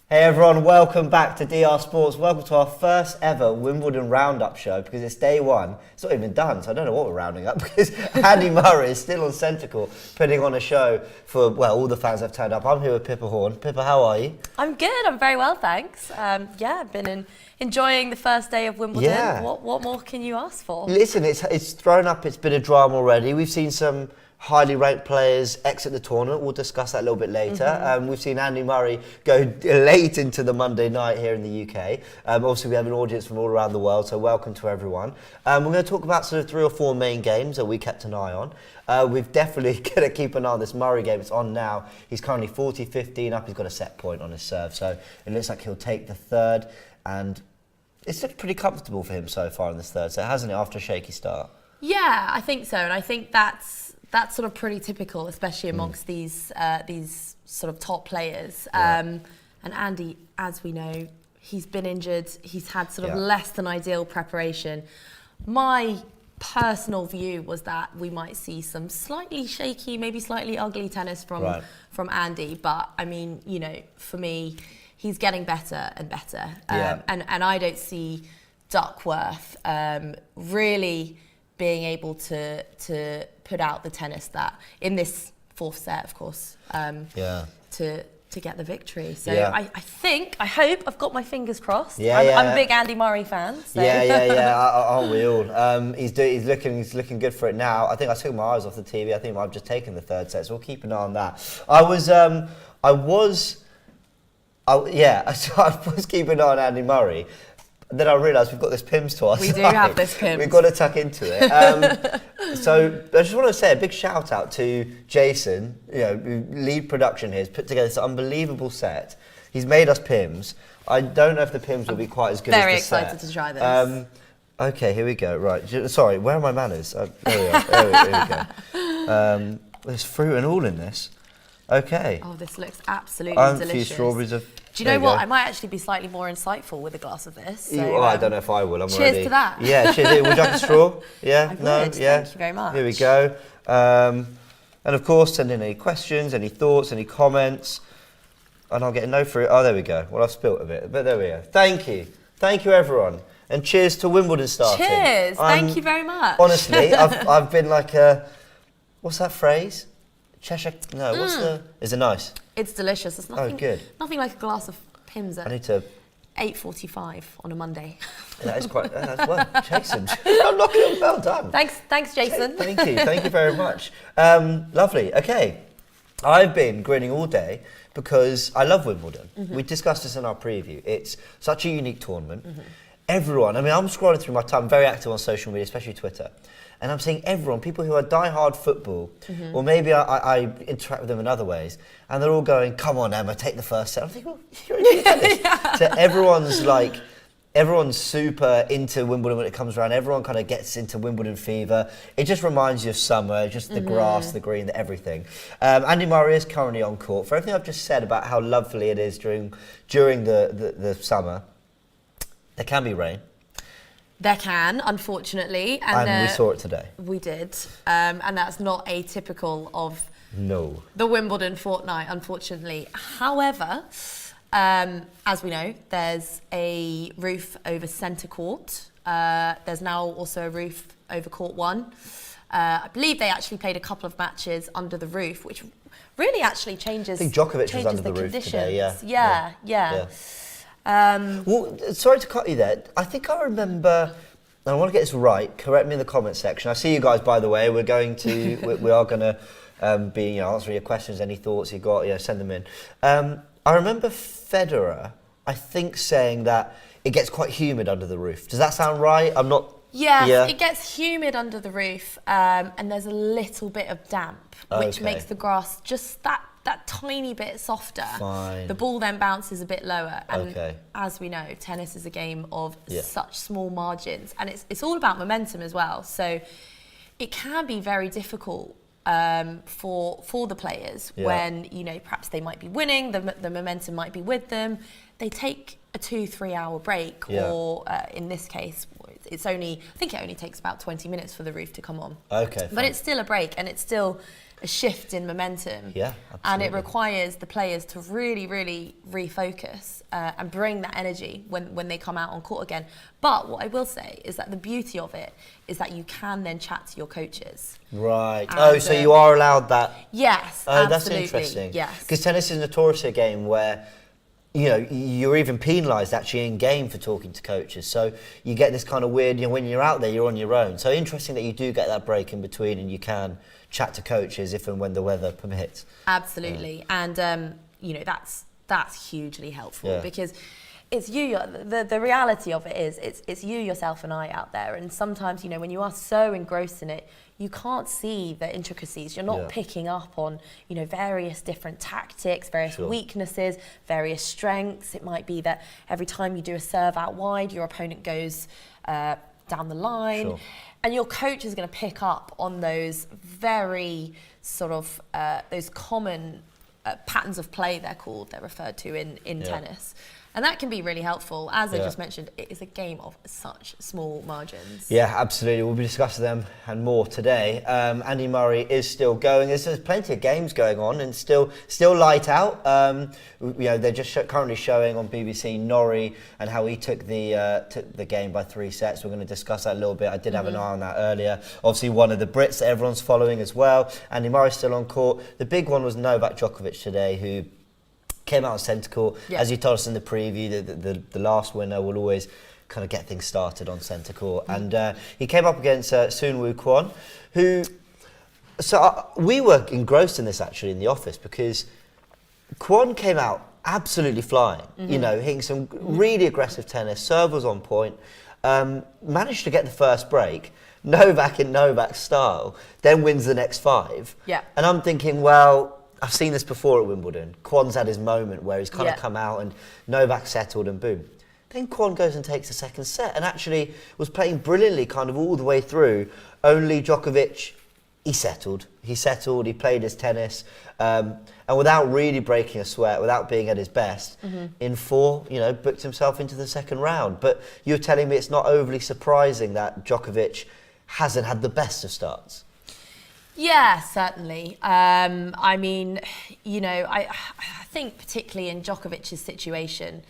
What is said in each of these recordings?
Hey everyone, welcome back to DR Sports. Welcome to our first ever Wimbledon Roundup show because it's day one. It's not even done, so I don't know what we're rounding up because Andy Murray is still on centre court putting on a show for, well, all the fans that have turned up. I'm here with Pippa Horn. Pippa, how are you? I'm good, I'm very well, thanks. I've been enjoying the first day of Wimbledon. Yeah. What more can you ask for? Listen, it's thrown up, it's been a drama already. We've seen some highly ranked players exit the tournament. We'll discuss that a little bit later. We've seen Andy Murray go late into the Monday night here in the UK. Obviously, we have an audience from all around the world, so welcome to everyone. We're going to talk about sort of 3 or 4 main games that we kept an eye on. We've definitely got to keep an eye on this Murray game. It's on now. He's currently 40-15 up. He's got a set point on his serve, so it looks like he'll take the third. And it's looked pretty comfortable for him so far in this third set, hasn't it, after a shaky start? Yeah, I think so, and I think that's sort of pretty typical, especially amongst these sort of top players. Yeah. And Andy, as we know, he's been injured. He's had sort of less than ideal preparation. My personal view was that we might see some slightly shaky, maybe slightly ugly tennis from Andy. But I mean, you know, for me, he's getting better and better. And I don't see Duckworth really being able to put out the tennis that in this fourth set, of course, to get the victory. So I hope, I've got my fingers crossed. I'm a big Andy Murray fan. So. Aren't we all? He's looking good for it now. I think I took my eyes off the TV. I think I've just taken the third set, so we'll keep an eye on that. I was keeping an eye on Andy Murray. Then I realised we've got this Pimms to our side. We do have this Pimms. We've got to tuck into it. So I just want to say a big shout out to Jason, who lead production here, has put together this unbelievable set. He's made us Pimms. I don't know if the Pimms will be quite as good as the set. Very excited to try this. Okay, here we go. Right, sorry, where are my manners? There we are. Here we go. There's fruit and all in this. Okay. Oh, this looks absolutely delicious. A few strawberries. Do you know what? I might actually be slightly more insightful with a glass of this. So, I don't know if I will. I'm cheers ready. to that. Yeah, cheers. Would you like a straw? Yeah? I would. No? Yeah? Thank you very much. Here we go. And of course, send in any questions, any thoughts, any comments. And I'll get a no for it. Oh, there we go. Well, I've spilt a bit, but there we go. Thank you. Thank you, everyone. And cheers to Wimbledon starting. Cheers. Thank you very much. Honestly, I've been like what's that phrase? Cheshire? No, is it nice? It's delicious. It's nothing, good. Nothing like a glass of Pimms at 8:45 on a Monday. That is quite, well, Jason. I'm knocking it well done. Thanks, Jason. Thank you very much. Lovely, okay. I've been grinning all day because I love Wimbledon. We discussed this in our preview. It's such a unique tournament. Everyone, I mean, I'm scrolling through my time, I'm very active on social media, especially Twitter. And I'm seeing everyone, people who are die-hard football, or maybe I interact with them in other ways, and they're all going, come on, Emma, take the first set. I'm thinking, well, you're in tennis. So everyone's super into Wimbledon when it comes around. Everyone kind of gets into Wimbledon fever. It just reminds you of summer, just the grass, the green, everything. Andy Murray is currently on court. For everything I've just said about how lovely it is during the summer, there can be rain. There can, unfortunately. And we saw it today. We did. And that's not atypical of the Wimbledon fortnight, unfortunately. However, as we know, there's a roof over centre court. There's now also a roof over court 1. I believe they actually played a couple of matches under the roof, which really actually changes. I think Djokovic was under the roof today, Yeah. Well, sorry to cut you there. I think I remember, and I want to get this right, correct me in the comments section. I see you guys, by the way. We are going to be answering your questions, any thoughts you got, send them in. I remember Federer, I think, saying that it gets quite humid under the roof. Does that sound right? I'm not... Yes, it gets humid under the roof, and there's a little bit of damp, which makes the grass just that tiny bit softer. Fine. The ball then bounces a bit lower, and as we know, tennis is a game of such small margins, and it's all about momentum as well. So it can be very difficult for the players when perhaps they might be winning, the momentum might be with them. They take a 2-3 hour break, or in this case, I think it only takes about 20 minutes for the roof to come on. Okay. But it's still a break, and it's still a shift in momentum. Yeah, and it absolutely. requires the players to really, really refocus and bring that energy when they come out on court again. But what I will say is that the beauty of it is that you can then chat to your coaches. Right. And, So you are allowed that? Yes, Oh, absolutely. that's interesting. Yes. Because tennis is notoriously a game where, you know, you're even penalised actually in game for talking to coaches. So you get this kind of weird, you know, when you're out there, you're on your own. So interesting that you do get that break in between and you can chat to coaches if and when the weather permits. Absolutely. And, you know, that's hugely helpful because it's you, the reality of it is it's you, yourself and I out there. And sometimes, you know, when you are so engrossed in it, you can't see the intricacies. You're not picking up on, you know, various different tactics, various weaknesses, various strengths. It might be that every time you do a serve out wide, your opponent goes down the line. And your coach is going to pick up on those very sort of, those common patterns of play, they're referred to in tennis. And that can be really helpful. As I just mentioned, it is a game of such small margins. Yeah, absolutely. We'll be discussing them and more today. Andy Murray is still going. There's plenty of games going on and still light out. You know, they're just currently showing on BBC Norrie and how he took the game by 3 sets. We're going to discuss that a little bit. I did have an eye on that earlier. Obviously, one of the Brits that everyone's following as well. Andy Murray's still on court. The big one was Novak Djokovic today, who came out on centre court. As you told us in the preview, the last winner will always kind of get things started on centre court. And he came up against Soonwoo Kwon, who... So we were engrossed in this actually in the office because Kwon came out absolutely flying, you know, hitting some really aggressive tennis, serve was on point, managed to get the first break, Novak in Novak's style, then wins the next 5. And I'm thinking, well, I've seen this before at Wimbledon. Kwon's had his moment where he's kind of come out and Novak settled and boom. Then Kwon goes and takes the second set and actually was playing brilliantly kind of all the way through. Only Djokovic, he settled, he played his tennis and without really breaking a sweat, without being at his best, in 4, you know, booked himself into the second round. But you're telling me it's not overly surprising that Djokovic hasn't had the best of starts? Yeah, certainly. I mean, you know, I think particularly in Djokovic's situation,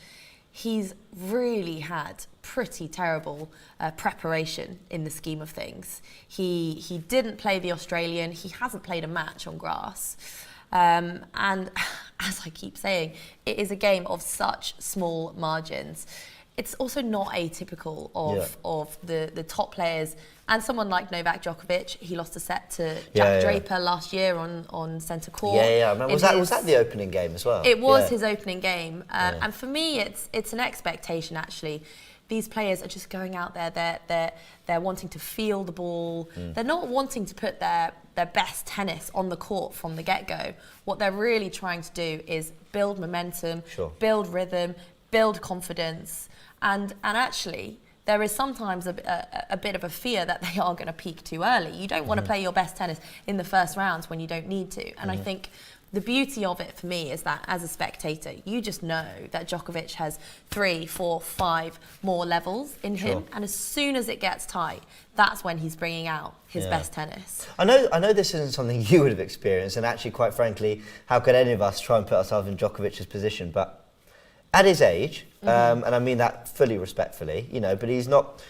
he's really had pretty terrible preparation in the scheme of things. He didn't play the Australian. He hasn't played a match on grass. And as I keep saying, it is a game of such small margins. It's also not atypical of the top players. And someone like Novak Djokovic, he lost a set to Jack Draper last year on centre court. I remember. Was that the opening game as well? It was his opening game. And for me, it's an expectation, actually. These players are just going out there, they're wanting to feel the ball. They're not wanting to put their best tennis on the court from the get-go. What they're really trying to do is build momentum, build rhythm, build confidence. And actually, there is sometimes a bit of a fear that they are going to peak too early. You don't want to play your best tennis in the first rounds when you don't need to. And I think the beauty of it for me is that as a spectator, you just know that Djokovic has 3, 4, 5 more levels in him. And as soon as it gets tight, that's when he's bringing out his best tennis. I know this isn't something you would have experienced. And actually, quite frankly, how could any of us try and put ourselves in Djokovic's position? But at his age, and I mean that fully respectfully, you know, but he's not,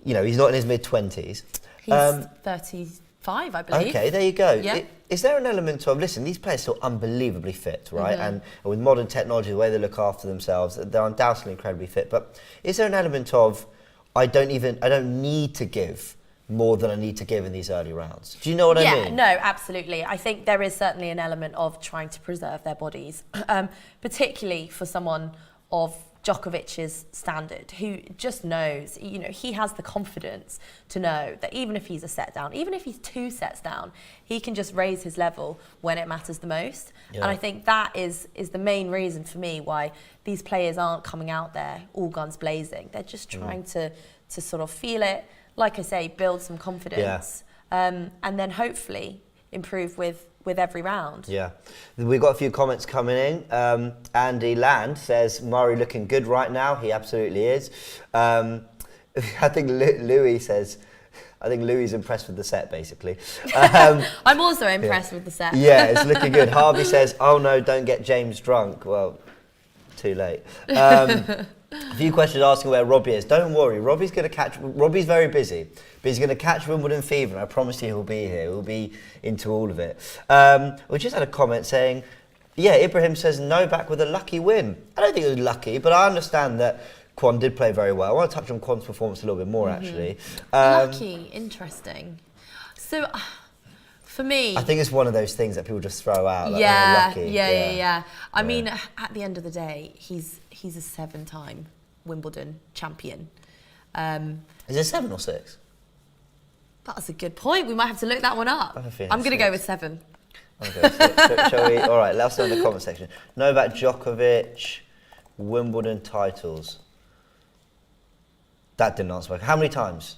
you know, he's not in his mid-20s. He's 35, I believe. Okay, there you go. Yeah. Is there an element of, listen, these players are still unbelievably fit, right? And with modern technology, the way they look after themselves, they're undoubtedly incredibly fit. But is there an element of, I don't need to give more than I need to give in these early rounds? Do you know what I mean? Yeah, no, absolutely. I think there is certainly an element of trying to preserve their bodies, particularly for someone of Djokovic's standard, who just knows, you know, he has the confidence to know that even if he's a set down, even if he's 2 sets down, he can just raise his level when it matters the most. And I think that is the main reason for me why these players aren't coming out there all guns blazing. They're just trying to sort of feel it, like I say, build some confidence, and then hopefully improve with every round. Yeah. We've got a few comments coming in. Andy Land says, Murray looking good right now. He absolutely is. I think Louis says, I think Louis impressed with the set, basically. I'm also impressed with the set. Yeah, it's looking good. Harvey says, "Oh no, don't get James drunk." Well, too late. A few questions asking where Robbie is. Don't worry, Robbie's very busy, but he's going to catch Wimbledon fever, and I promise you he'll be here. He'll be into all of it. We just had a comment saying, yeah, Ibrahim says Novak with a lucky win. I don't think it was lucky, but I understand that Kwon did play very well. I want to touch on Kwon's performance a little bit more, actually. Lucky, interesting. So, for me, I think it's one of those things that people just throw out. Like, lucky. Yeah. I mean, at the end of the day, he's a 7-time Wimbledon champion. Is it 7 or 6? That's a good point. We might have to look that one up. I'm going to go with 7. Okay, shall we? All right, let us know in the comment section. Novak Djokovic, Wimbledon titles. That didn't answer. How many times?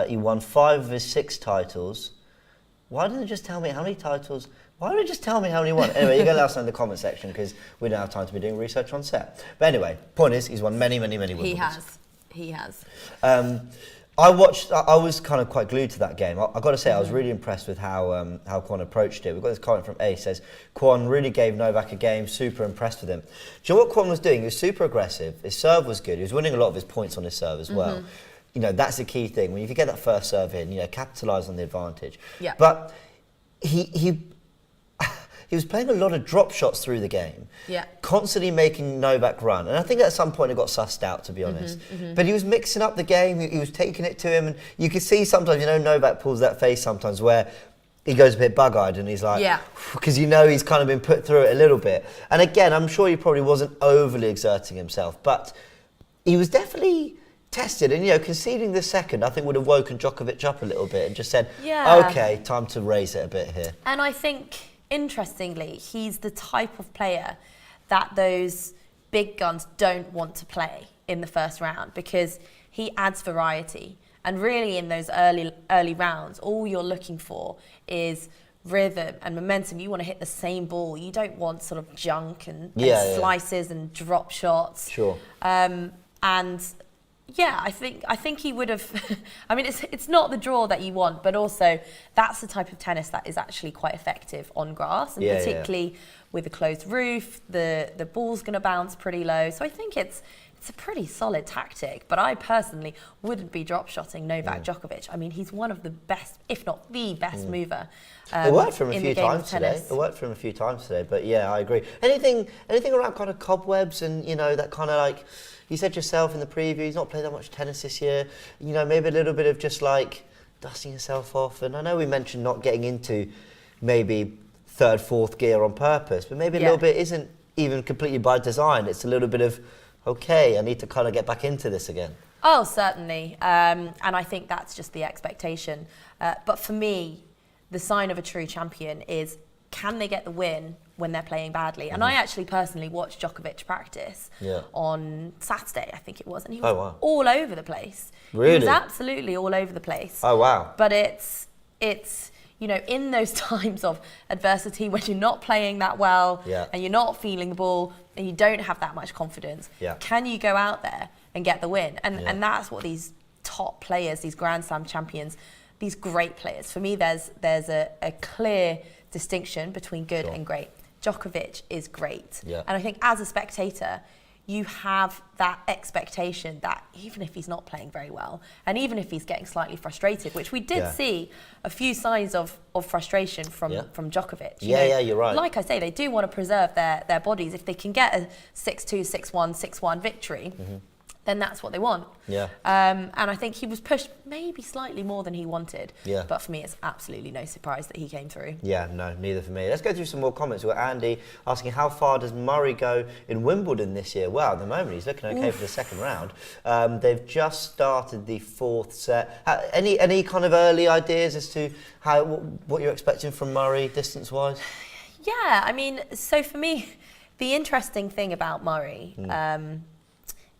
He won 5 of his 6 titles. Why didn't it just tell me how many titles? Why don't it just tell me how many he won? Anyway, you're going to let us know in the comment section because we don't have time to be doing research on set. But anyway, point is, he's won many Wimbledons. He has. I was kind of quite glued to that game. I got to say, I was really impressed with how Kwon approached it. We've got this comment from Ace, says, Kwon really gave Novak a game, super impressed with him. Do you know what Kwon was doing? He was super aggressive. His serve was good. He was winning a lot of his points on his serve as well. You know, that's the key thing. When you get that first serve in, capitalise on the advantage. Yeah. But he was playing a lot of drop shots through the game, constantly making Novak run. And I think at some point it got sussed out, to be honest. But he was mixing up the game, he was taking it to him, and you could see sometimes, Novak pulls that face sometimes where he goes a bit bug-eyed and he's like, because he's kind of been put through it a little bit. And again, I'm sure he probably wasn't overly exerting himself, but he was definitely tested, and conceding the second I think would have woken Djokovic up a little bit and just said, okay, time to raise it a bit here. And I think, interestingly, he's the type of player that those big guns don't want to play in the first round because he adds variety. And really in those early rounds, all you're looking for is rhythm and momentum. You want to hit the same ball. You don't want sort of junk and slices and drop shots. Sure. I think he would have. I mean, it's not the draw that you want, but also that's the type of tennis that is actually quite effective on grass, and particularly with a closed roof, the ball's going to bounce pretty low. So I think it's a pretty solid tactic. But I personally wouldn't be drop shotting Novak Djokovic. I mean, he's one of the best, if not the best mover. It worked for him a few times today. But yeah, I agree. Anything around kind of cobwebs and that kind of like. You said yourself in the preview, he's not played that much tennis this year. Maybe a little bit of just like dusting yourself off. And I know we mentioned not getting into maybe 3rd, 4th gear on purpose, but maybe a little bit isn't even completely by design. It's a little bit of, okay, I need to kind of get back into this again. Oh, certainly. And I think that's just the expectation. But for me, the sign of a true champion is, can they get the win when they're playing badly? And I actually personally watched Djokovic practice on Saturday, I think it was, and he was all over the place. Really? He was absolutely all over the place. Oh, wow. But it's in those times of adversity when you're not playing that well and you're not feeling the ball and you don't have that much confidence, can you go out there and get the win? And that's what these top players, these Grand Slam champions, these great players, for me there's a clear distinction between good and great. Djokovic is great. And I think as a spectator, you have that expectation that even if he's not playing very well, and even if he's getting slightly frustrated, which we did see a few signs of frustration from Djokovic. You're right. Like I say, they do want to preserve their bodies. If they can get a 6-2, 6-1, 6-1 victory, then that's what they want. And I think he was pushed maybe slightly more than he wanted. But for me, it's absolutely no surprise that he came through. Yeah, no, neither for me. Let's go through some more comments. We've got Andy asking, how far does Murray go in Wimbledon this year? Well, at the moment, he's looking okay for the second round. They've just started the 4th set. Any kind of early ideas as to what you're expecting from Murray, distance-wise? Yeah, I mean, so for me, the interesting thing about Murray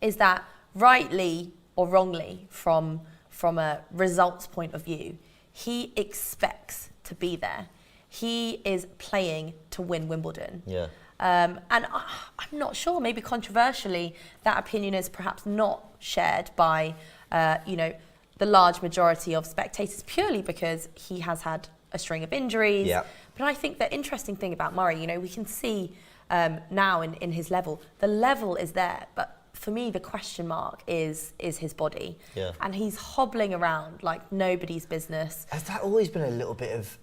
is that rightly or wrongly, from a results point of view, he expects to be there. He is playing to win Wimbledon. And I'm not sure, maybe controversially, that opinion is perhaps not shared by, the large majority of spectators purely because he has had a string of injuries. Yeah. But I think the interesting thing about Murray, you know, we can see now in his level, the level is there, but for me the question mark is his body. Yeah. And he's hobbling around like nobody's business. Has that always been a little bit of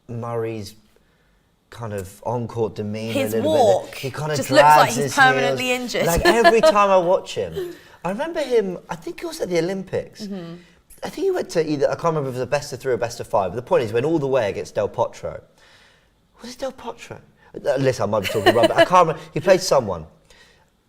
Murray's kind of on-court demeanour? His a little walk bit? He kind of just looks like he's his permanently heels. injured. Like every time I watch him, I remember him, I think he was at the Olympics. Mm-hmm. I think he went to either, I can't remember if it was a best of 3 or best of 5, but the point is he went all the way against Del Potro. Was it Del Potro? Listen, I might be talking rubbish. I can't remember. He played someone.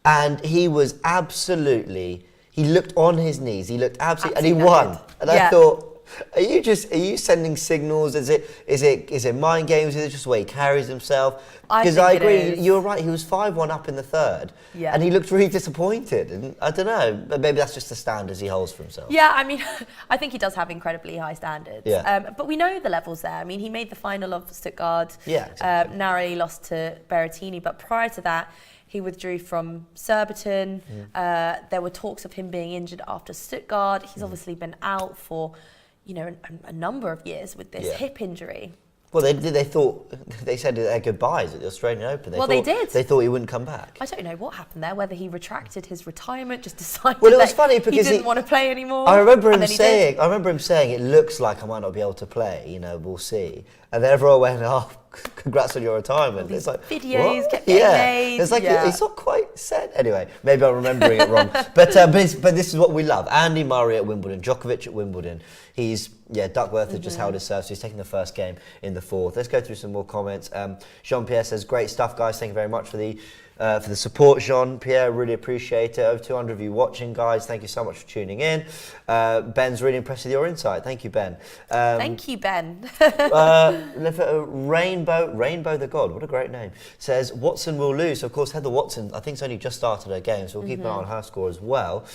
And he was absolutely, he looked on his knees, he looked absolutely, and he won. And I thought, are you sending signals? Is it mind games? Is it just the way he carries himself? Because I agree, you're right, he was 5-1 up in the third. Yeah. And he looked really disappointed. And I don't know, but maybe that's just the standards he holds for himself. Yeah, I mean, I think he does have incredibly high standards. Yeah. But we know the levels there. I mean, he made the final of Stuttgart. Yeah, exactly. Narrowly lost to Berrettini, but prior to that, he withdrew from Surbiton. There were talks of him being injured after Stuttgart. He's obviously been out for, you know, a number of years with this hip injury. Well, they said their goodbyes at the Australian Open. They did. They thought he wouldn't come back. I don't know what happened there, whether he retracted his retirement, just decided Well, it was funny because he didn't want to play anymore. I remember him saying, it looks like I might not be able to play, you know, we'll see. And then everyone went, oh, congrats on your retirement. These it's like, videos what? kept getting made. It's like, it's not quite said. Anyway, maybe I'm remembering it wrong. But this is what we love. Andy Murray at Wimbledon, Djokovic at Wimbledon. Duckworth has just held his serve, so he's taking the first game in the fourth. Let's go through some more comments. Jean-Pierre says, great stuff, guys. Thank you very much for the support, Jean-Pierre. Really appreciate it. Over 200 of you watching, guys. Thank you so much for tuning in. Ben's really impressed with your insight. Thank you, Ben. Thank you, Ben. Rainbow the God, what a great name, says Watson will lose. So of course, Heather Watson, I think, has only just started her game, so we'll keep an eye on her score as well.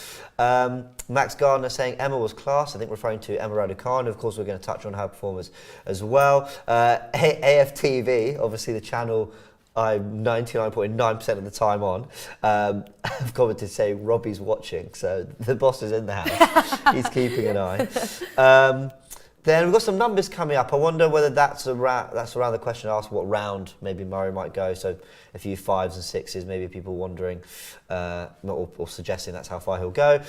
Max Gardner saying Emma was class, I think referring to Emma Raducanu. Of course, we're going to touch on her performance as well. AFTV, obviously the channel I'm 99.9% of the time on. I've commented to say Robbie's watching, so the boss is in the house. He's keeping an eye. Then we've got some numbers coming up. I wonder whether that's around the question I asked, what round maybe Murray might go. So a few 5s and 6s, maybe people wondering or suggesting that's how far he'll go.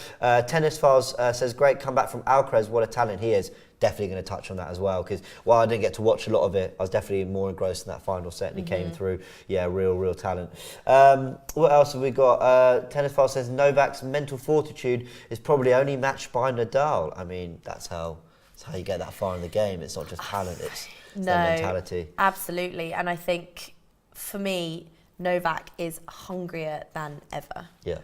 Tennis Files says, great comeback from Alcaraz. What a talent he is. Definitely going to touch on that as well, because while I didn't get to watch a lot of it, I was definitely more engrossed in that final set, and he came through. Yeah, real talent. What else have we got? Tennis File says Novak's mental fortitude is probably only matched by Nadal. I mean, that's how you get that far in the game. It's not just talent, it's their mentality. Absolutely, and I think for me, Novak is hungrier than ever. Yeah.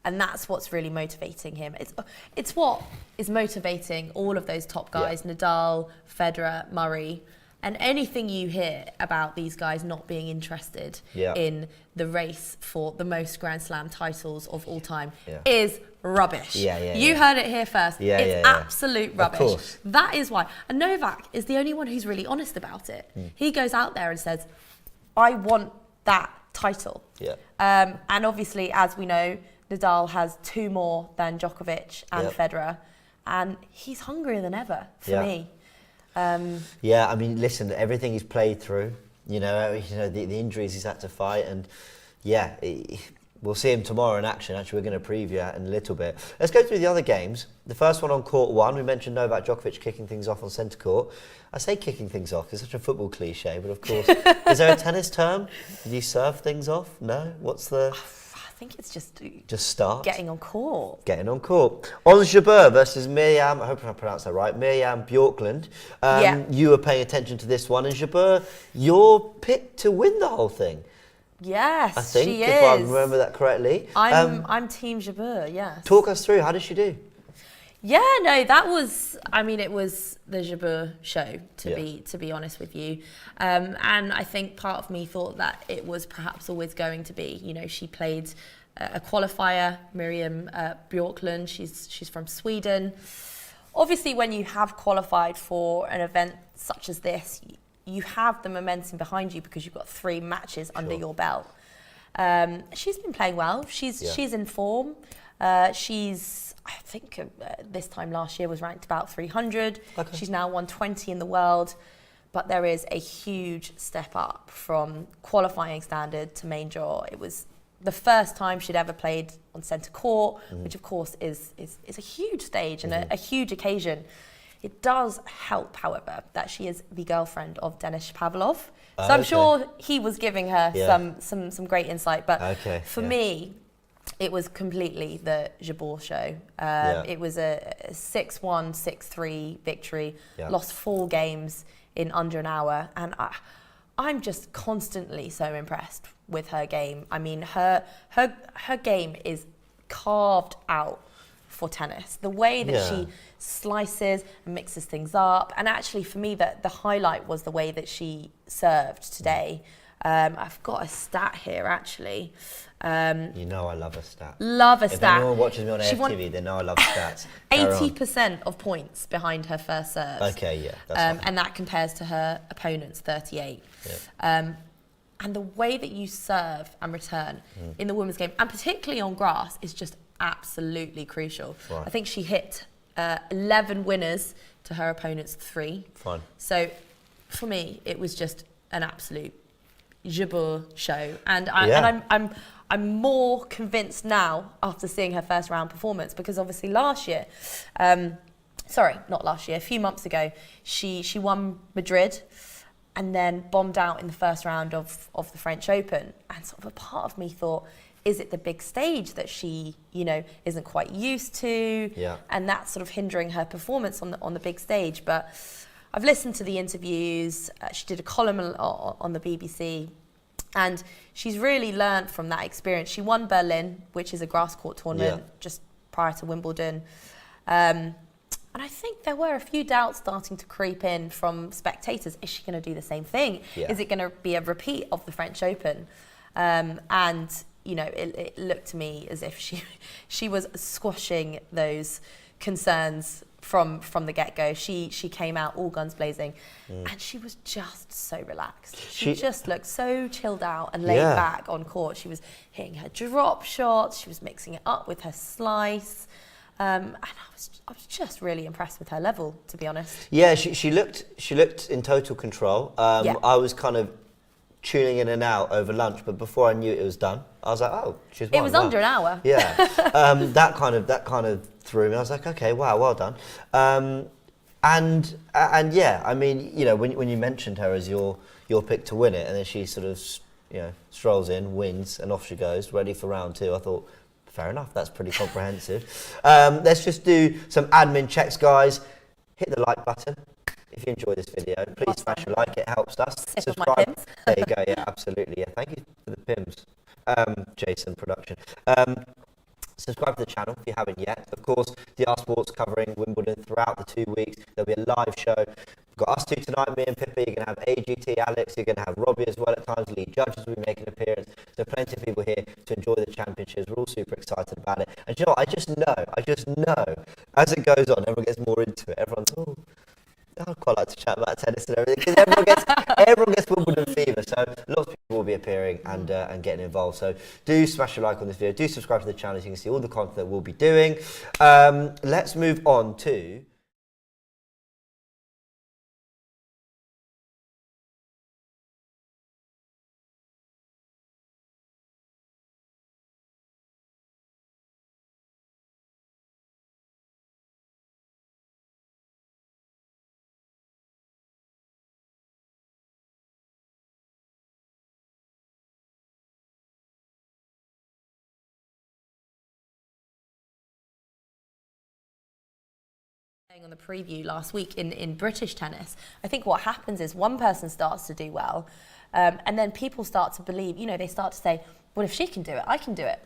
And that's what's really motivating him. It's what is motivating all of those top guys, Nadal, Federer, Murray. And anything you hear about these guys not being interested in the race for the most Grand Slam titles of all time is rubbish. You heard it here first. It's absolute rubbish. Of course. That is why. And Novak is the only one who's really honest about it. He goes out there and says, I want that title. And obviously, as we know, Nadal has 2 more than Djokovic and Federer, and he's hungrier than ever for me. I mean, listen, everything he's played through, the injuries he's had to fight, and we'll see him tomorrow in action. Actually, we're going to preview that in a little bit. Let's go through the other games. The first one on court 1, we mentioned Novak Djokovic kicking things off on centre court. I say kicking things off, it's such a football cliche, but of course, is there a tennis term? Did you serve things off? No? What's the... I think it's just start getting on court. Ons Jabeur versus Miriam. I hope I pronounced that right. Miriam Bjorklund. You were paying attention to this one, and Jabeur, you're picked to win the whole thing. Yes, I think, she if is. I remember that correctly. I'm Team Jabeur. Yes. Talk us through. How did she do? Yeah, no, that was. I mean, it was the Jabeur show, to be honest with you, and I think part of me thought that it was perhaps always going to be. You know, she played a qualifier, Miriam Bjorklund. She's from Sweden. Obviously, when you have qualified for an event such as this, you have the momentum behind you because you've got 3 matches under your belt. She's been playing well. She's in form. She's, I think this time last year was ranked about 300. Okay. She's now 120 in the world. But there is a huge step up from qualifying standard to main draw. It was the first time she'd ever played on centre court, which of course is a huge stage and a huge occasion. It does help, however, that she is the girlfriend of Denis Shapovalov. So I'm sure he was giving her some great insight. But for me, it was completely the Jabeur show. It was a 6-1, 6-3 victory, lost 4 games in under an hour, and I'm just constantly so impressed with her game. I mean, her game is carved out for tennis. The way that she slices and mixes things up, and actually for me, the highlight was the way that she served today. I've got a stat here, actually. You know I love a stat. Love a stat. If anyone watches me on AFTV, they know I love stats. 80% of points behind her first serves. Okay, yeah. That's and that compares to her opponent's 38. Yeah. And the way that you serve and return in the women's game, and particularly on grass, is just absolutely crucial. Right. I think she hit 11 winners to her opponent's 3. Fine. So for me, it was just an absolute Jabeur show, and I'm more convinced now after seeing her first round performance, because obviously last year, a few months ago, she won Madrid and then bombed out in the first round of the French Open, and sort of a part of me thought, is it the big stage that she, isn't quite used to, and that's sort of hindering her performance on the big stage? But I've listened to the interviews. She did a column on the BBC, and she's really learned from that experience. She won Berlin, which is a grass court tournament, just prior to Wimbledon. And I think there were a few doubts starting to creep in from spectators. Is she going to do the same thing? Is it going to be a repeat of the French Open? And it looked to me as if she was squashing those concerns from the get-go. She came out all guns blazing, and she was just so relaxed. She just looked so chilled out and laid back on court. She was hitting her drop shots, she was mixing it up with her slice, and I was just really impressed with her level, to be honest. Yeah, she looked in total control. I was kind of tuning in and out over lunch, but before I knew it was done, I was like, oh, she's won. It was under an hour. Yeah. That kind of threw me. I was like, okay, wow, well done. And yeah, I mean, when you mentioned her as your pick to win it, and then she sort of strolls in, wins, and off she goes, ready for round 2, I thought, fair enough, that's pretty comprehensive. Let's just do some admin checks, guys. Hit the like button if you enjoy this video. Please smash a like, it helps us. Subscribe. There you go, yeah, absolutely. Yeah, thank you for the Pimms, Jason production. Subscribe to the channel if you haven't yet. Of course, DR Sports covering Wimbledon throughout the 2 weeks. There'll be a live show. We've got us 2 tonight, me and Pippa. You're going to have AGT, Alex. You're going to have Robbie as well at times. Lead judges will be making an appearance. So plenty of people here to enjoy the championships. We're all super excited about it. And you know what? I just know, as it goes on, everyone gets more into it. Everyone's, I'd quite like to chat about tennis and everything, because everyone gets Wimbledon fever. So lots of people will be appearing and getting involved. So do smash a like on this video. Do subscribe to the channel so you can see all the content that we'll be doing. Let's move on to... On the preview last week in British tennis, I think what happens is one person starts to do well, and then people start to believe, they start to say, well, if she can do it, I can do it.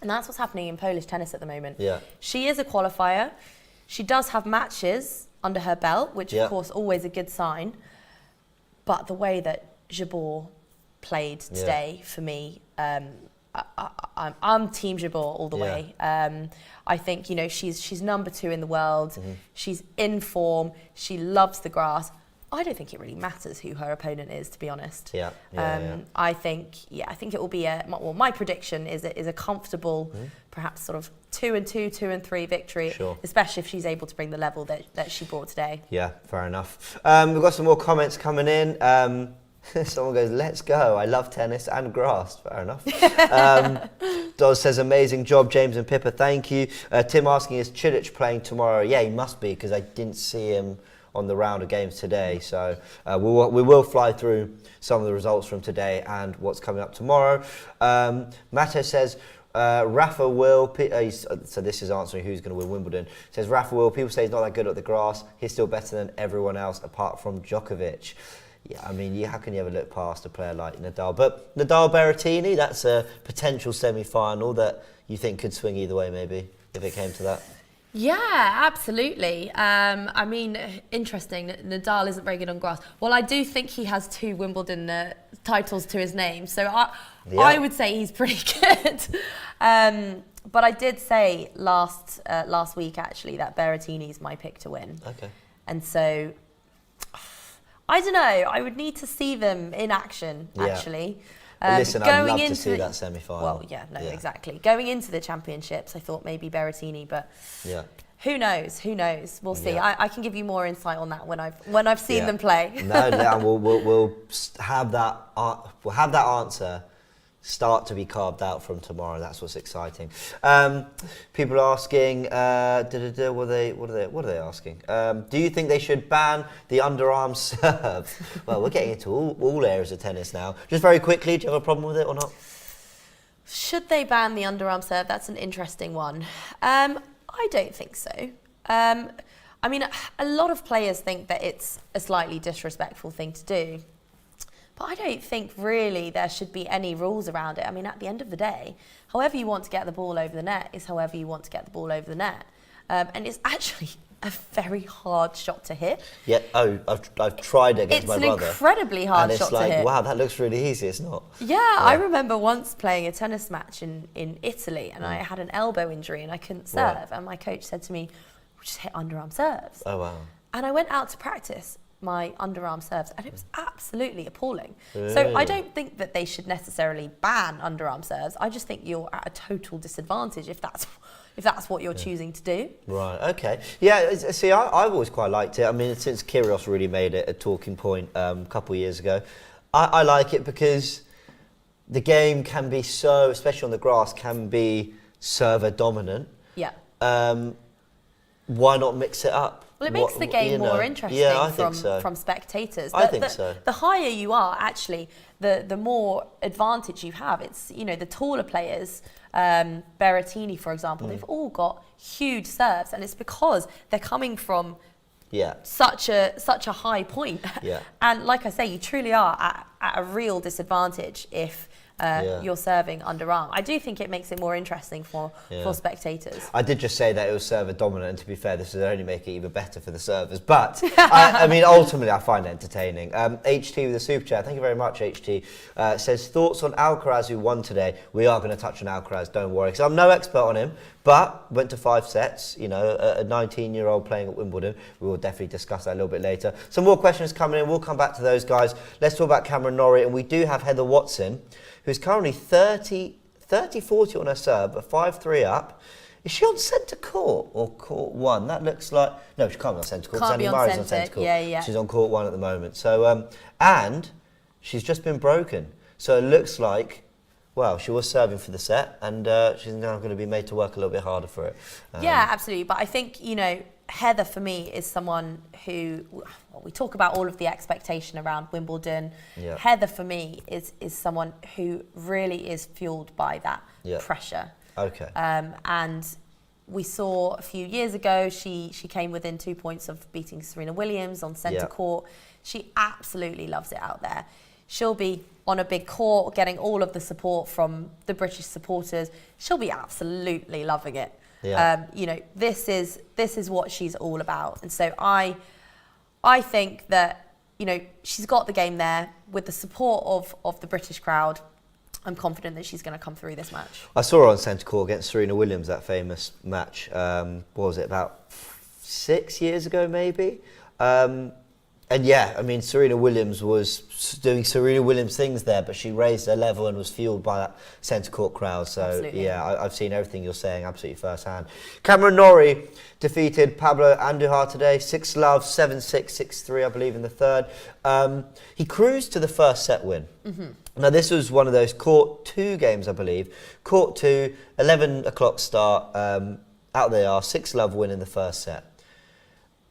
And that's what's happening in Polish tennis at the moment. Yeah. She is a qualifier. She does have matches under her belt, which of course always a good sign. But the way that Jabeur played today, for me, I'm Team Jabeur all the way. I think she's number 2 in the world. She's in form. She loves the grass. I don't think it really matters who her opponent is, to be honest. Yeah. I think it will be my prediction is a comfortable, perhaps sort of 2-2, 2-3 victory, Sure. especially if she's able to bring the level that she brought today. Yeah, fair enough. We've got some more comments coming in. Someone goes, let's go. I love tennis and grass. Fair enough. Doz says, amazing job, James and Pippa. Thank you. Tim asking, is Cilic playing tomorrow? Yeah, he must be, because I didn't see him on the round of games today. So we will fly through some of the results from today and what's coming up tomorrow. Matteo says, Rafa will, so this is answering who's going to win Wimbledon. Says Rafa will, people say he's not that good at the grass. He's still better than everyone else apart from Djokovic. Yeah, I mean, how can you ever look past a player like Nadal? But Nadal-Berrettini, that's a potential semi-final that you think could swing either way, maybe, if it came to that. Yeah, absolutely. I mean, interesting. Nadal isn't very good on grass. Well, I do think he has 2 Wimbledon titles to his name, so I would say he's pretty good. But I did say last week actually that Berrettini's my pick to win. Okay. And so I don't know. I would need to see them in action actually. Listen, I'd love to see that semi-final. Well, exactly. Going into the championships, I thought maybe Berrettini, but who knows? Who knows? We'll see. I can give you more insight on that when I've seen them play. We'll have that answer start to be carved out from tomorrow. That's what's exciting. People are asking, what are they asking? Do you think they should ban the underarm serve? Well, we're getting into all areas of tennis now. Just very quickly, do you have a problem with it or not? Should they ban the underarm serve? That's an interesting one. I don't think so. I mean, a lot of players think that it's a slightly disrespectful thing to do. But I don't think really there should be any rules around it. I mean, at the end of the day, however you want to get the ball over the net is however you want to get the ball over the net. And it's actually a very hard shot to hit. Yeah, I've tried it against my brother. It's an incredibly hard shot to hit. And it's like, wow, that looks really easy, it's not. Yeah, I remember once playing a tennis match in Italy and I had an elbow injury and I couldn't serve. Right. And my coach said to me, we just hit underarm serves. Oh, wow. And I went out to practice my underarm serves and it was absolutely appalling. Really? So I don't think that they should necessarily ban underarm serves. I just think you're at a total disadvantage if that's what you're choosing to do. Right, okay. Yeah, see, I've always quite liked it. I mean, since Kyrgios really made it a talking point a couple of years ago, I like it because the game can be so, especially on the grass, can be server dominant. Yeah. Why not mix it up? Well, it makes the game more interesting from spectators. I think so. The higher you are, actually, the more advantage you have. It's, the taller players, Berrettini, for example, they've all got huge serves, and it's because they're coming from such a high point. Yeah. And like I say, you truly are at a real disadvantage if you're serving underarm. I do think it makes it more interesting for spectators. I did just say that it was server dominant, and to be fair, this would only make it even better for the servers. But I mean, ultimately, I find it entertaining. HT with the super chat, thank you very much, HT. Says thoughts on Alcaraz, who won today. We are going to touch on Alcaraz, don't worry, because I'm no expert on him. But went to 5 sets, a 19-year-old playing at Wimbledon. We will definitely discuss that a little bit later. Some more questions coming in. We'll come back to those guys. Let's talk about Cameron Norrie, and we do have Heather Watson, who's currently 30-40 on her serve, but 5-3 up. Is she on centre court or court 1? That looks like... No, she can't be on centre court. Can't be on Murray's on centre court. Yeah. She's on court 1 at the moment. So, and she's just been broken. So it looks like... Well, she was serving for the set, and she's now going to be made to work a little bit harder for it. Yeah, absolutely. But I think, Heather, for me, is someone who... Well, we talk about all of the expectation around Wimbledon. Yeah. Heather, for me, is someone who really is fueled by that pressure. Okay. And we saw a few years ago, she came within 2 points of beating Serena Williams on centre court. She absolutely loves it out there. She'll be on a big court, getting all of the support from the British supporters. She'll be absolutely loving it. Yeah. This is what she's all about. And so I think that, she's got the game there with the support of the British crowd. I'm confident that she's going to come through this match. I saw her on centre court against Serena Williams, that famous match. What was it, about 6 years ago maybe? And yeah, I mean, Serena Williams was doing Serena Williams things there, but she raised her level and was fueled by that centre court crowd. So Absolutely. yeah, I've seen everything you're saying absolutely firsthand. Cameron Norrie defeated Pablo Andújar today, 6-love, 7-6, 6-3, I believe, in the third. He cruised to the first set win. Now this was one of those court 2 games, I believe. Court 2, 11 o'clock start. Out they are, 6-love win in the first set.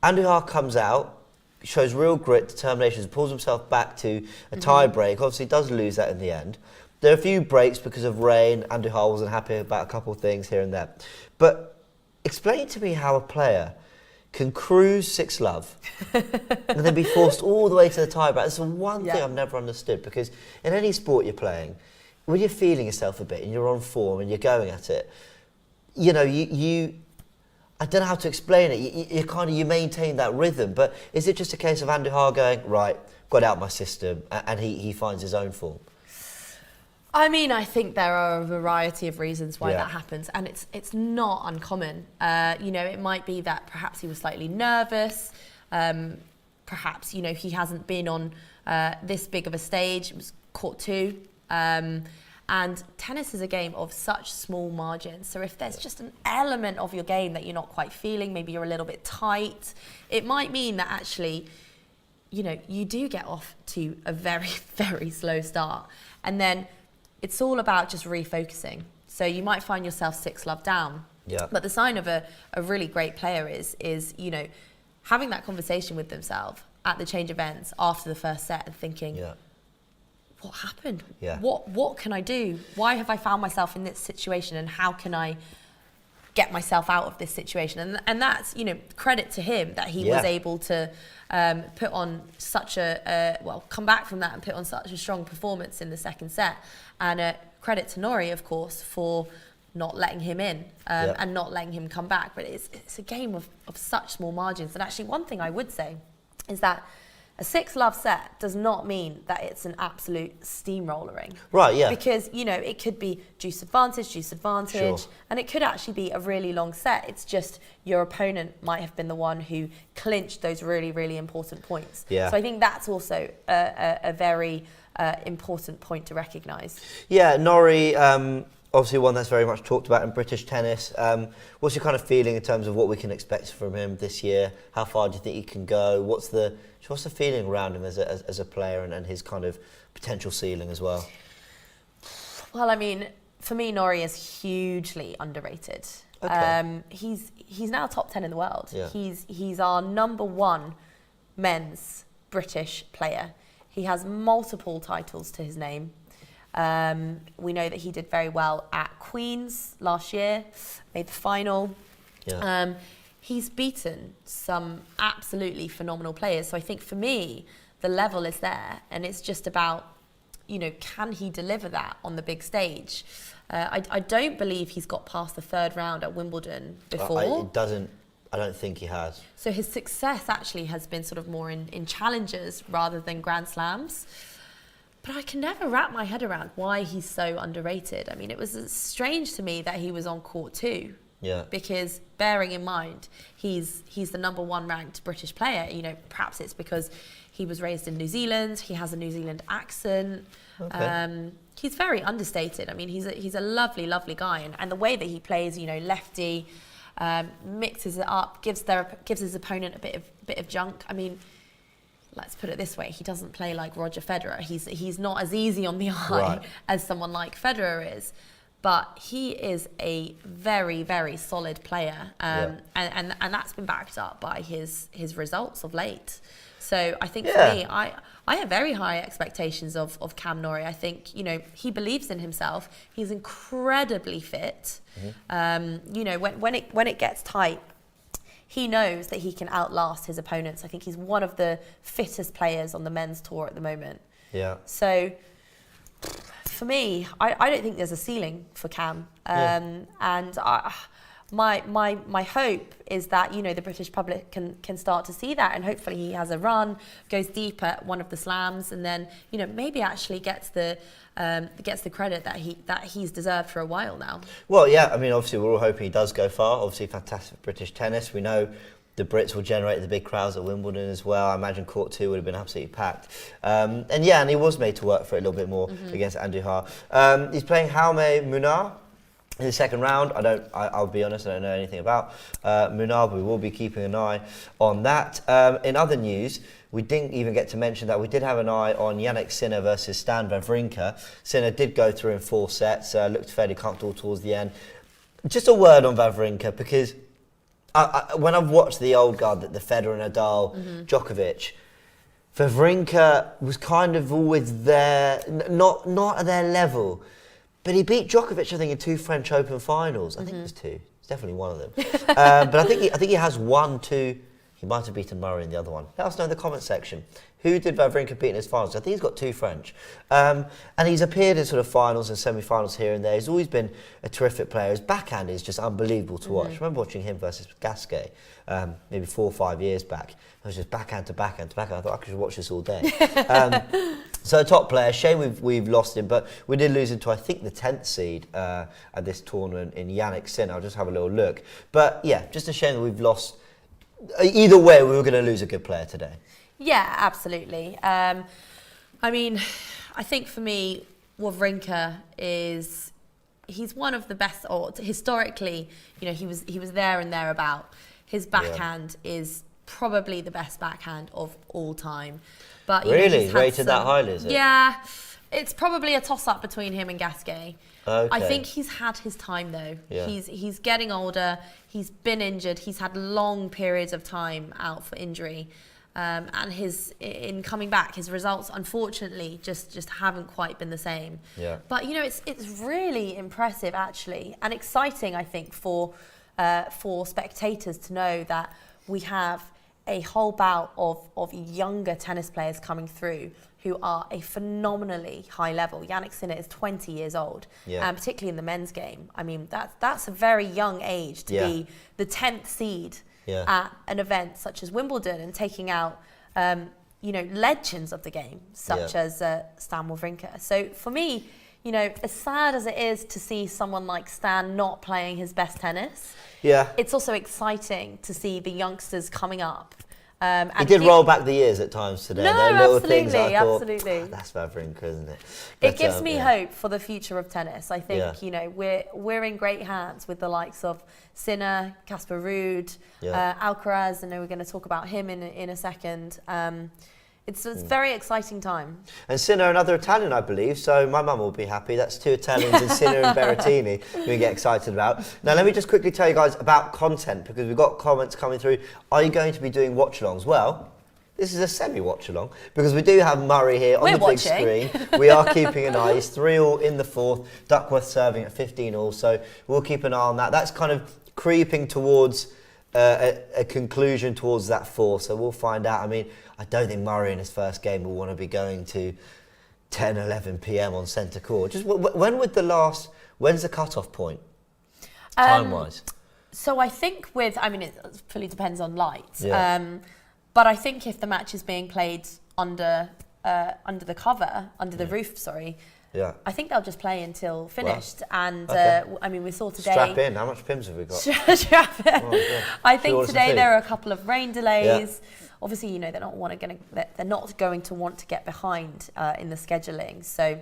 Andújar comes out, shows real grit, determination, pulls himself back to a tie break. Obviously does lose that in the end. There are a few breaks because of rain. Andújar wasn't happy about a couple of things here and there. But explain to me how a player can cruise 6-love and then be forced all the way to the tie break. That's the one thing I've never understood, because in any sport you're playing, when you're feeling yourself a bit and you're on form and you're going at it, you know, you I don't know how to explain it. You maintain that rhythm, but is it just a case of Andújar going, right, got out my system, and he finds his own form? I mean, I think there are a variety of reasons why that happens, and it's not uncommon. You know, it might be that perhaps he was slightly nervous. Perhaps, you know, he hasn't been on this big of a stage. It was court 2. And tennis is a game of such small margins. So if there's just an element of your game that you're not quite feeling, maybe you're a little bit tight, it might mean that actually, you know, you do get off to a very, very slow start. And then it's all about just refocusing. So you might find yourself 6-love down. Yeah. But the sign of a really great player is, you know, having that conversation with themselves at the change of ends after the first set and thinking, what happened? Yeah. What can I do? Why have I found myself in this situation, and how can I get myself out of this situation? And that's, you know, credit to him that he was able to put on such come back from that and put on such a strong performance in the second set. And credit to Norrie, of course, for not letting him in and not letting him come back. But it's a game of such small margins. And actually, one thing I would say is that a 6-love set does not mean that it's an absolute steamrollering. Right, yeah. Because, you know, it could be deuce advantage, Sure. and it could actually be a really long set. It's just your opponent might have been the one who clinched those really, really important points. Yeah. So I think that's also a very important point to recognise. Yeah, Norrie, obviously one that's very much talked about in British tennis. What's your kind of feeling in terms of what we can expect from him this year? How far do you think he can go? What's the feeling around him as a player and his kind of potential ceiling as well? Well, I mean, for me, Norrie is hugely underrated. Okay. He's now top 10 in the world. Yeah. He's our number 1 men's British player. He has multiple titles to his name. We know that he did very well at Queen's last year, made the final. Yeah. He's beaten some absolutely phenomenal players. So I think for me, the level is there, and it's just about, you know, can he deliver that on the big stage? I don't believe he's got past the 3rd round at Wimbledon before. I don't think he has. So his success actually has been sort of more in challenges rather than Grand Slams. But I can never wrap my head around why he's so underrated. I mean, it was strange to me that he was on court 2. Yeah. Because bearing in mind, he's the number 1 ranked British player. You know, perhaps it's because he was raised in New Zealand. He has a New Zealand accent. Okay. He's very understated. I mean, he's a lovely, lovely guy. And the way that he plays, you know, lefty, mixes it up, gives his opponent a bit of junk. I mean, let's put it this way, he doesn't play like Roger Federer. He's not as easy on the eye as someone like Federer is. But he is a very, very solid player. And that's been backed up by his results of late. So I think for me, I have very high expectations of Cam Norrie. I think, you know, he believes in himself. He's incredibly fit. You know, when it gets tight, he knows that he can outlast his opponents. I think he's one of the fittest players on the men's tour at the moment. Yeah. So for me, I don't think there's a ceiling for Cam. And my hope is that, you know, the British public can start to see that, and hopefully he has a run, goes deep at one of the slams, and then, you know, maybe actually gets the credit that he's deserved for a while now. Well, yeah, I mean, obviously we're all hoping he does go far. Obviously, fantastic British tennis. We know the Brits will generate the big crowds at Wimbledon as well. I imagine Court 2 would have been absolutely packed. And he was made to work for it a little bit more against Andújar. He's playing Jaume Munar in the second round. I'll be honest, I don't know anything about Munar, but we will be keeping an eye on that. In other news, we didn't even get to mention that we did have an eye on Jannik Sinner versus Stan Wawrinka. Sinner did go through in 4 sets, looked fairly comfortable towards the end. Just a word on Wawrinka, because when I've watched the old guard, the Federer, Nadal, Djokovic, Wawrinka was kind of always there, not at their level, but he beat Djokovic, I think, in 2 French Open finals. I think it was 2. It's definitely one of them. But I think he has 1, 2. He might have beaten Murray in the other one. Let us know in the comment section. Who did Wawrinka beat in his finals? I think he's got 2 French. And he's appeared in sort of finals and semi-finals here and there. He's always been a terrific player. His backhand is just unbelievable to watch. I remember watching him versus Gasquet maybe 4 or 5 years back. It was just backhand to backhand to backhand. I thought I could watch this all day. So a top player. Shame we've lost him, but we did lose him to, I think, the 10th seed at this tournament in Jannik Sinner. I'll just have a little look. But yeah, just a shame that we've lost. Either way, we were going to lose a good player today. Yeah, absolutely. I mean, I think for me, Wawrinka he's one of the best, or historically, he was there and thereabout. His backhand is probably the best backhand of all time. But really? Rated that highly, is it? Yeah, it's probably a toss-up between him and Gasquet. Okay. I think he's had his time though. Yeah. He's getting older. He's been injured. He's had long periods of time out for injury, and in coming back, his results unfortunately just haven't quite been the same. Yeah. But it's really impressive actually, and exciting I think for spectators to know that we have a whole bout of younger tennis players coming through who are a phenomenally high level. Jannik Sinner is 20 years old, and particularly in the men's game. I mean, that's a very young age to be the 10th seed at an event such as Wimbledon and taking out, legends of the game, such as Stan Wawrinka. So for me, as sad as it is to see someone like Stan not playing his best tennis, it's also exciting to see the youngsters coming up. He did roll back the years at times today. No, there are little absolutely, things that I thought, absolutely. that's Wawrinka, isn't it? It gives me hope for the future of tennis. I think we're in great hands with the likes of Sinner, Casper Ruud, Alcaraz. I know we're going to talk about him in a second. It's a very exciting time. And Sinner, another Italian, I believe, so my mum will be happy. That's 2 Italians in Sinner and Berrettini we get excited about. Now, let me just quickly tell you guys about content, because we've got comments coming through. Are you going to be doing watch-alongs? Well, this is a semi-watch-along, because we do have Murray here on the big screen. We are keeping an eye. He's 3-all in the 4th. Duckworth serving at 15-all, so we'll keep an eye on that. That's kind of creeping towards a conclusion towards that 4, so we'll find out. I mean, I don't think Murray in his first game will want to be going to 10, 11 p.m. on centre court. Just when's the cut-off point, time-wise? So I think it fully depends on light. But I think if the match is being played under the cover, under the roof, I think they'll just play until finished. Wow. And we saw today. Strap in. How much Pimms have we got? Strap in. Oh, I think today there are a couple of rain delays. Obviously, they're not going to want to get behind in the scheduling. So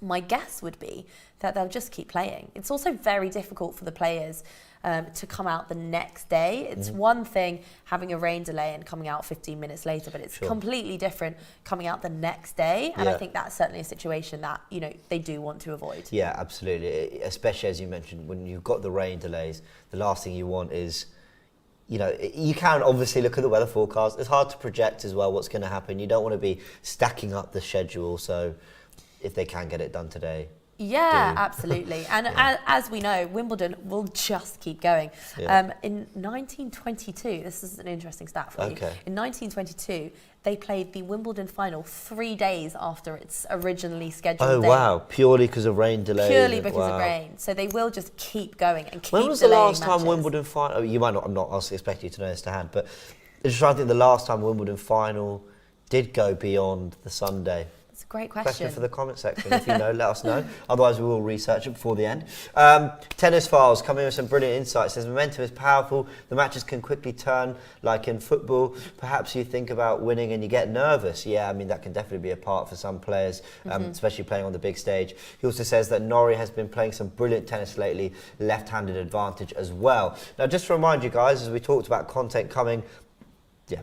my guess would be that they'll just keep playing. It's also very difficult for the players to come out the next day. It's one thing having a rain delay and coming out 15 minutes later, but it's completely different coming out the next day. And I think that's certainly a situation that, they do want to avoid. Yeah, absolutely. Especially as you mentioned, when you've got the rain delays, the last thing you want is, you can obviously look at the weather forecast. It's hard to project as well what's going to happen. You don't want to be stacking up the schedule. So if they can get it done today, yeah, absolutely. And as we know, Wimbledon will just keep going. In 1922, this is an interesting stat for you. In 1922, they played the Wimbledon final 3 days after its originally scheduled day. Oh, wow. Purely because of rain delays? Purely because of rain. So they will just keep going and keep delaying matches. When was the last time matches. Wimbledon final... Oh, you might not... I'm not expecting you to know this to hand, but I'm just trying to think the last time Wimbledon final did go beyond the Sunday. It's a great Question for the comment section. If you know, let us know. Otherwise, we will research it before the end. Tennis Files coming with some brilliant insights. Says momentum is powerful. The matches can quickly turn, like in football. Perhaps you think about winning and you get nervous. Yeah, I mean that can definitely be a part for some players, especially playing on the big stage. He also says that Norrie has been playing some brilliant tennis lately, left-handed advantage as well. Now, just to remind you guys, as we talked about content coming,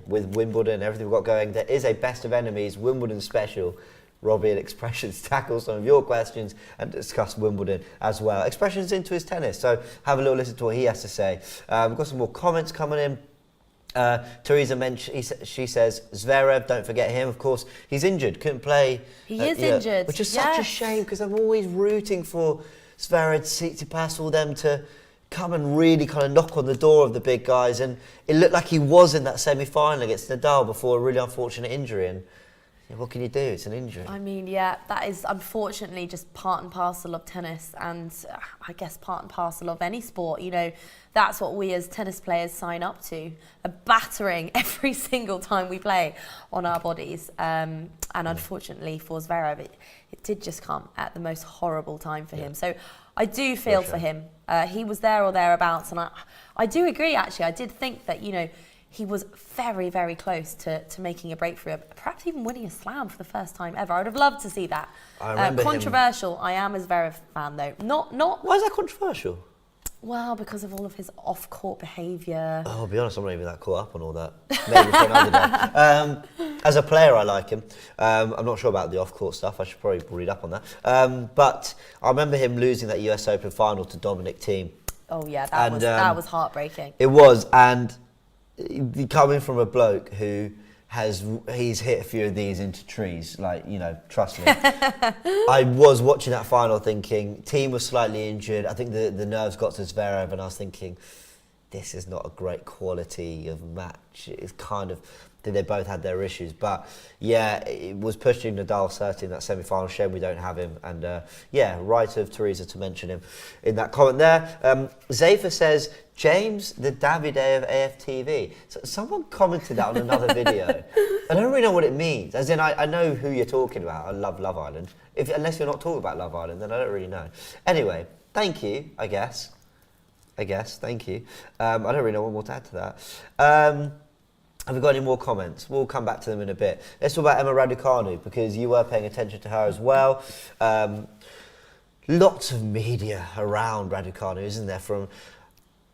with Wimbledon and everything we've got going, there is a Best of Enemies Wimbledon special. Robbie and Expressions tackle some of your questions and discuss Wimbledon as well. Expressions into his tennis, so have a little listen to what he has to say. We've got some more comments coming in. Teresa mentioned, she says, Zverev, don't forget him, of course, he's injured, couldn't play. He is injured. Which is such a shame, because I'm always rooting for Zverev, Tsitsipas, all them to come and really kind of knock on the door of the big guys, and it looked like he was in that semi-final against Nadal before a really unfortunate injury, and what can you do? It's an injury. I mean, that is unfortunately just part and parcel of tennis, and I guess part and parcel of any sport. You know, that's what we as tennis players sign up to, a battering every single time we play on our bodies. And unfortunately for Zverev, it did just come at the most horrible time for him. So I do feel for him. He was there or thereabouts, and I do agree, actually. I did think that, you know, he was very, very close to making a breakthrough, perhaps even winning a slam for the first time ever. I would have loved to see that. I remember controversial. I am a Zverev fan, though. Not. Why is that controversial? Well, because of all of his off-court behaviour. Oh, I'll be honest, I'm not even that caught up on all that. Maybe for another day. As a player, I like him. I'm not sure about the off-court stuff. I should probably read up on that. But I remember him losing that US Open final to Dominic Thiem. Oh, yeah, that was heartbreaking. It was, and coming from a bloke who he's hit a few of these into trees, like, you know, trust me. I was watching that final thinking, Thiem was slightly injured. I think the nerves got to Zverev, and I was thinking, this is not a great quality of match. It's kind of, they both had their issues, but yeah, it was pushing Nadal certainly in that semi-final. Shame we don't have him, and right of Teresa to mention him in that comment there. Zafer says, James, the Davide of AFTV. So someone commented that on another video. I don't really know what it means. As in, I know who you're talking about. I love Love Island. Unless you're not talking about Love Island, then I don't really know. Anyway, thank you, I guess, thank you. I don't really know what more to add to that. Have we got any more comments? We'll come back to them in a bit. Let's talk about Emma Raducanu, because you were paying attention to her as well. Lots of media around Raducanu, isn't there? From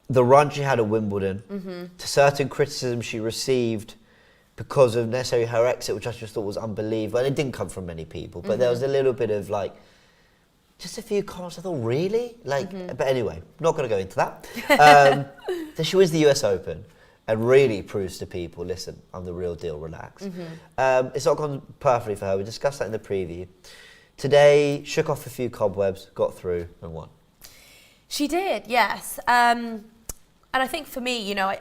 the run she had at Wimbledon to certain criticism she received because of necessarily her exit, which I just thought was unbelievable. And it didn't come from many people, but there was a little bit of like, just a few comments. I thought, really? But anyway, not going to go into that. So she wins the US Open and really proves to people, listen, I'm the real deal, relax. It's not gone perfectly for her. We discussed that in the preview. Today, shook off a few cobwebs, got through and won. She did, yes. And I think for me, you know,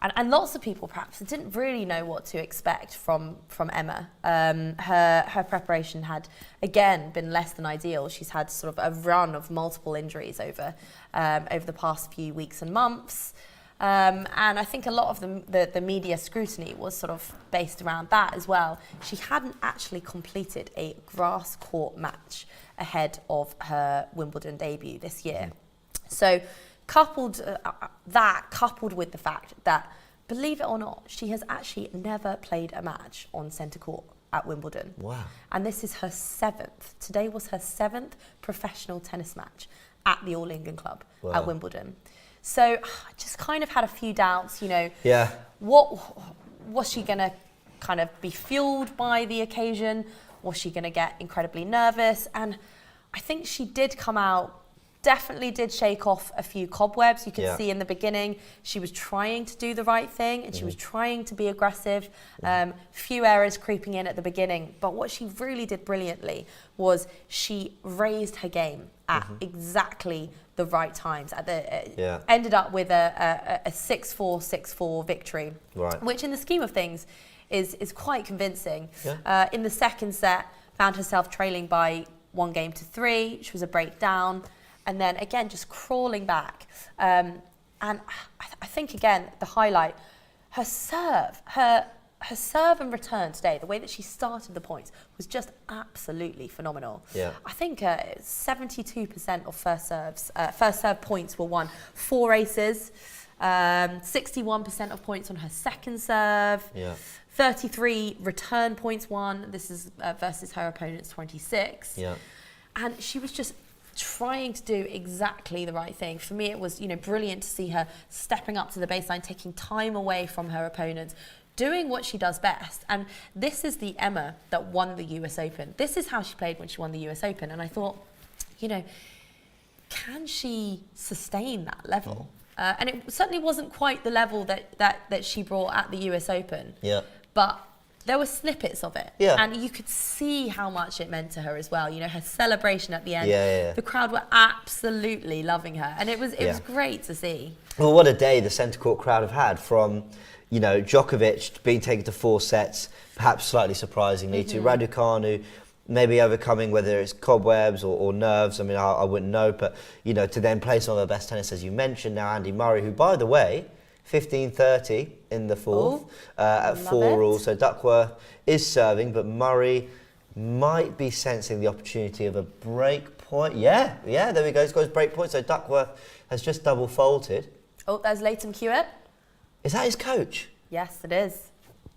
and lots of people perhaps didn't really know what to expect from Emma. Her preparation had, again, been less than ideal. She's had sort of a run of multiple injuries over the past few weeks and months. And I think a lot of the media scrutiny was sort of based around that as well. She hadn't actually completed a grass court match ahead of her Wimbledon debut this year. So coupled with the fact that, believe it or not, she has actually never played a match on centre court at Wimbledon. Wow. And this is her 7th. Today was her 7th professional tennis match at the All England Club at Wimbledon. So I just kind of had a few doubts, you know. Yeah. What was she going to kind of be fueled by the occasion? Was she going to get incredibly nervous? And I think she did come out, definitely did shake off a few cobwebs. You could see in the beginning, she was trying to do the right thing and she was trying to be aggressive. Few errors creeping in at the beginning. But what she really did brilliantly was she raised her game at exactly the right times. Ended up with a 6-4, 6-4 victory, which in the scheme of things is quite convincing. In the second set, found herself trailing by 1-3, which was a breakdown. And then again, just crawling back. And I think, again, the highlight, her serve, her her serve and return today, the way that she started the points, was just absolutely phenomenal. Yeah. I think 72% of first serve points were won. 4 aces, 61% of points on her second serve. Yeah. 33 return points won. This is versus her opponent's 26. Yeah. And she was just trying to do exactly the right thing. For me, it was, brilliant to see her stepping up to the baseline, taking time away from her opponents, doing what she does best. And this is the Emma that won the US Open. This is how she played when she won the US Open. And I thought, can she sustain that level? And it certainly wasn't quite the level that she brought at the US Open. Yeah. But there were snippets of it. Yeah. And you could see how much it meant to her as well. Her celebration at the end. Yeah. The crowd were absolutely loving her. And it was great to see. Well, what a day the centre court crowd have had, from, Djokovic being taken to 4 sets, perhaps slightly surprisingly, to Raducanu maybe overcoming whether it's cobwebs or nerves. I mean, I wouldn't know. But, to then play some of her best tennis, as you mentioned. Now Andy Murray, who, by the way, 15-30 in the fourth at 4 all. So Duckworth is serving, but Murray might be sensing the opportunity of a break point. Yeah, there we go. He's got his break point. So Duckworth has just double faulted. Oh, there's Leighton Hewitt. Is that his coach? Yes, it is.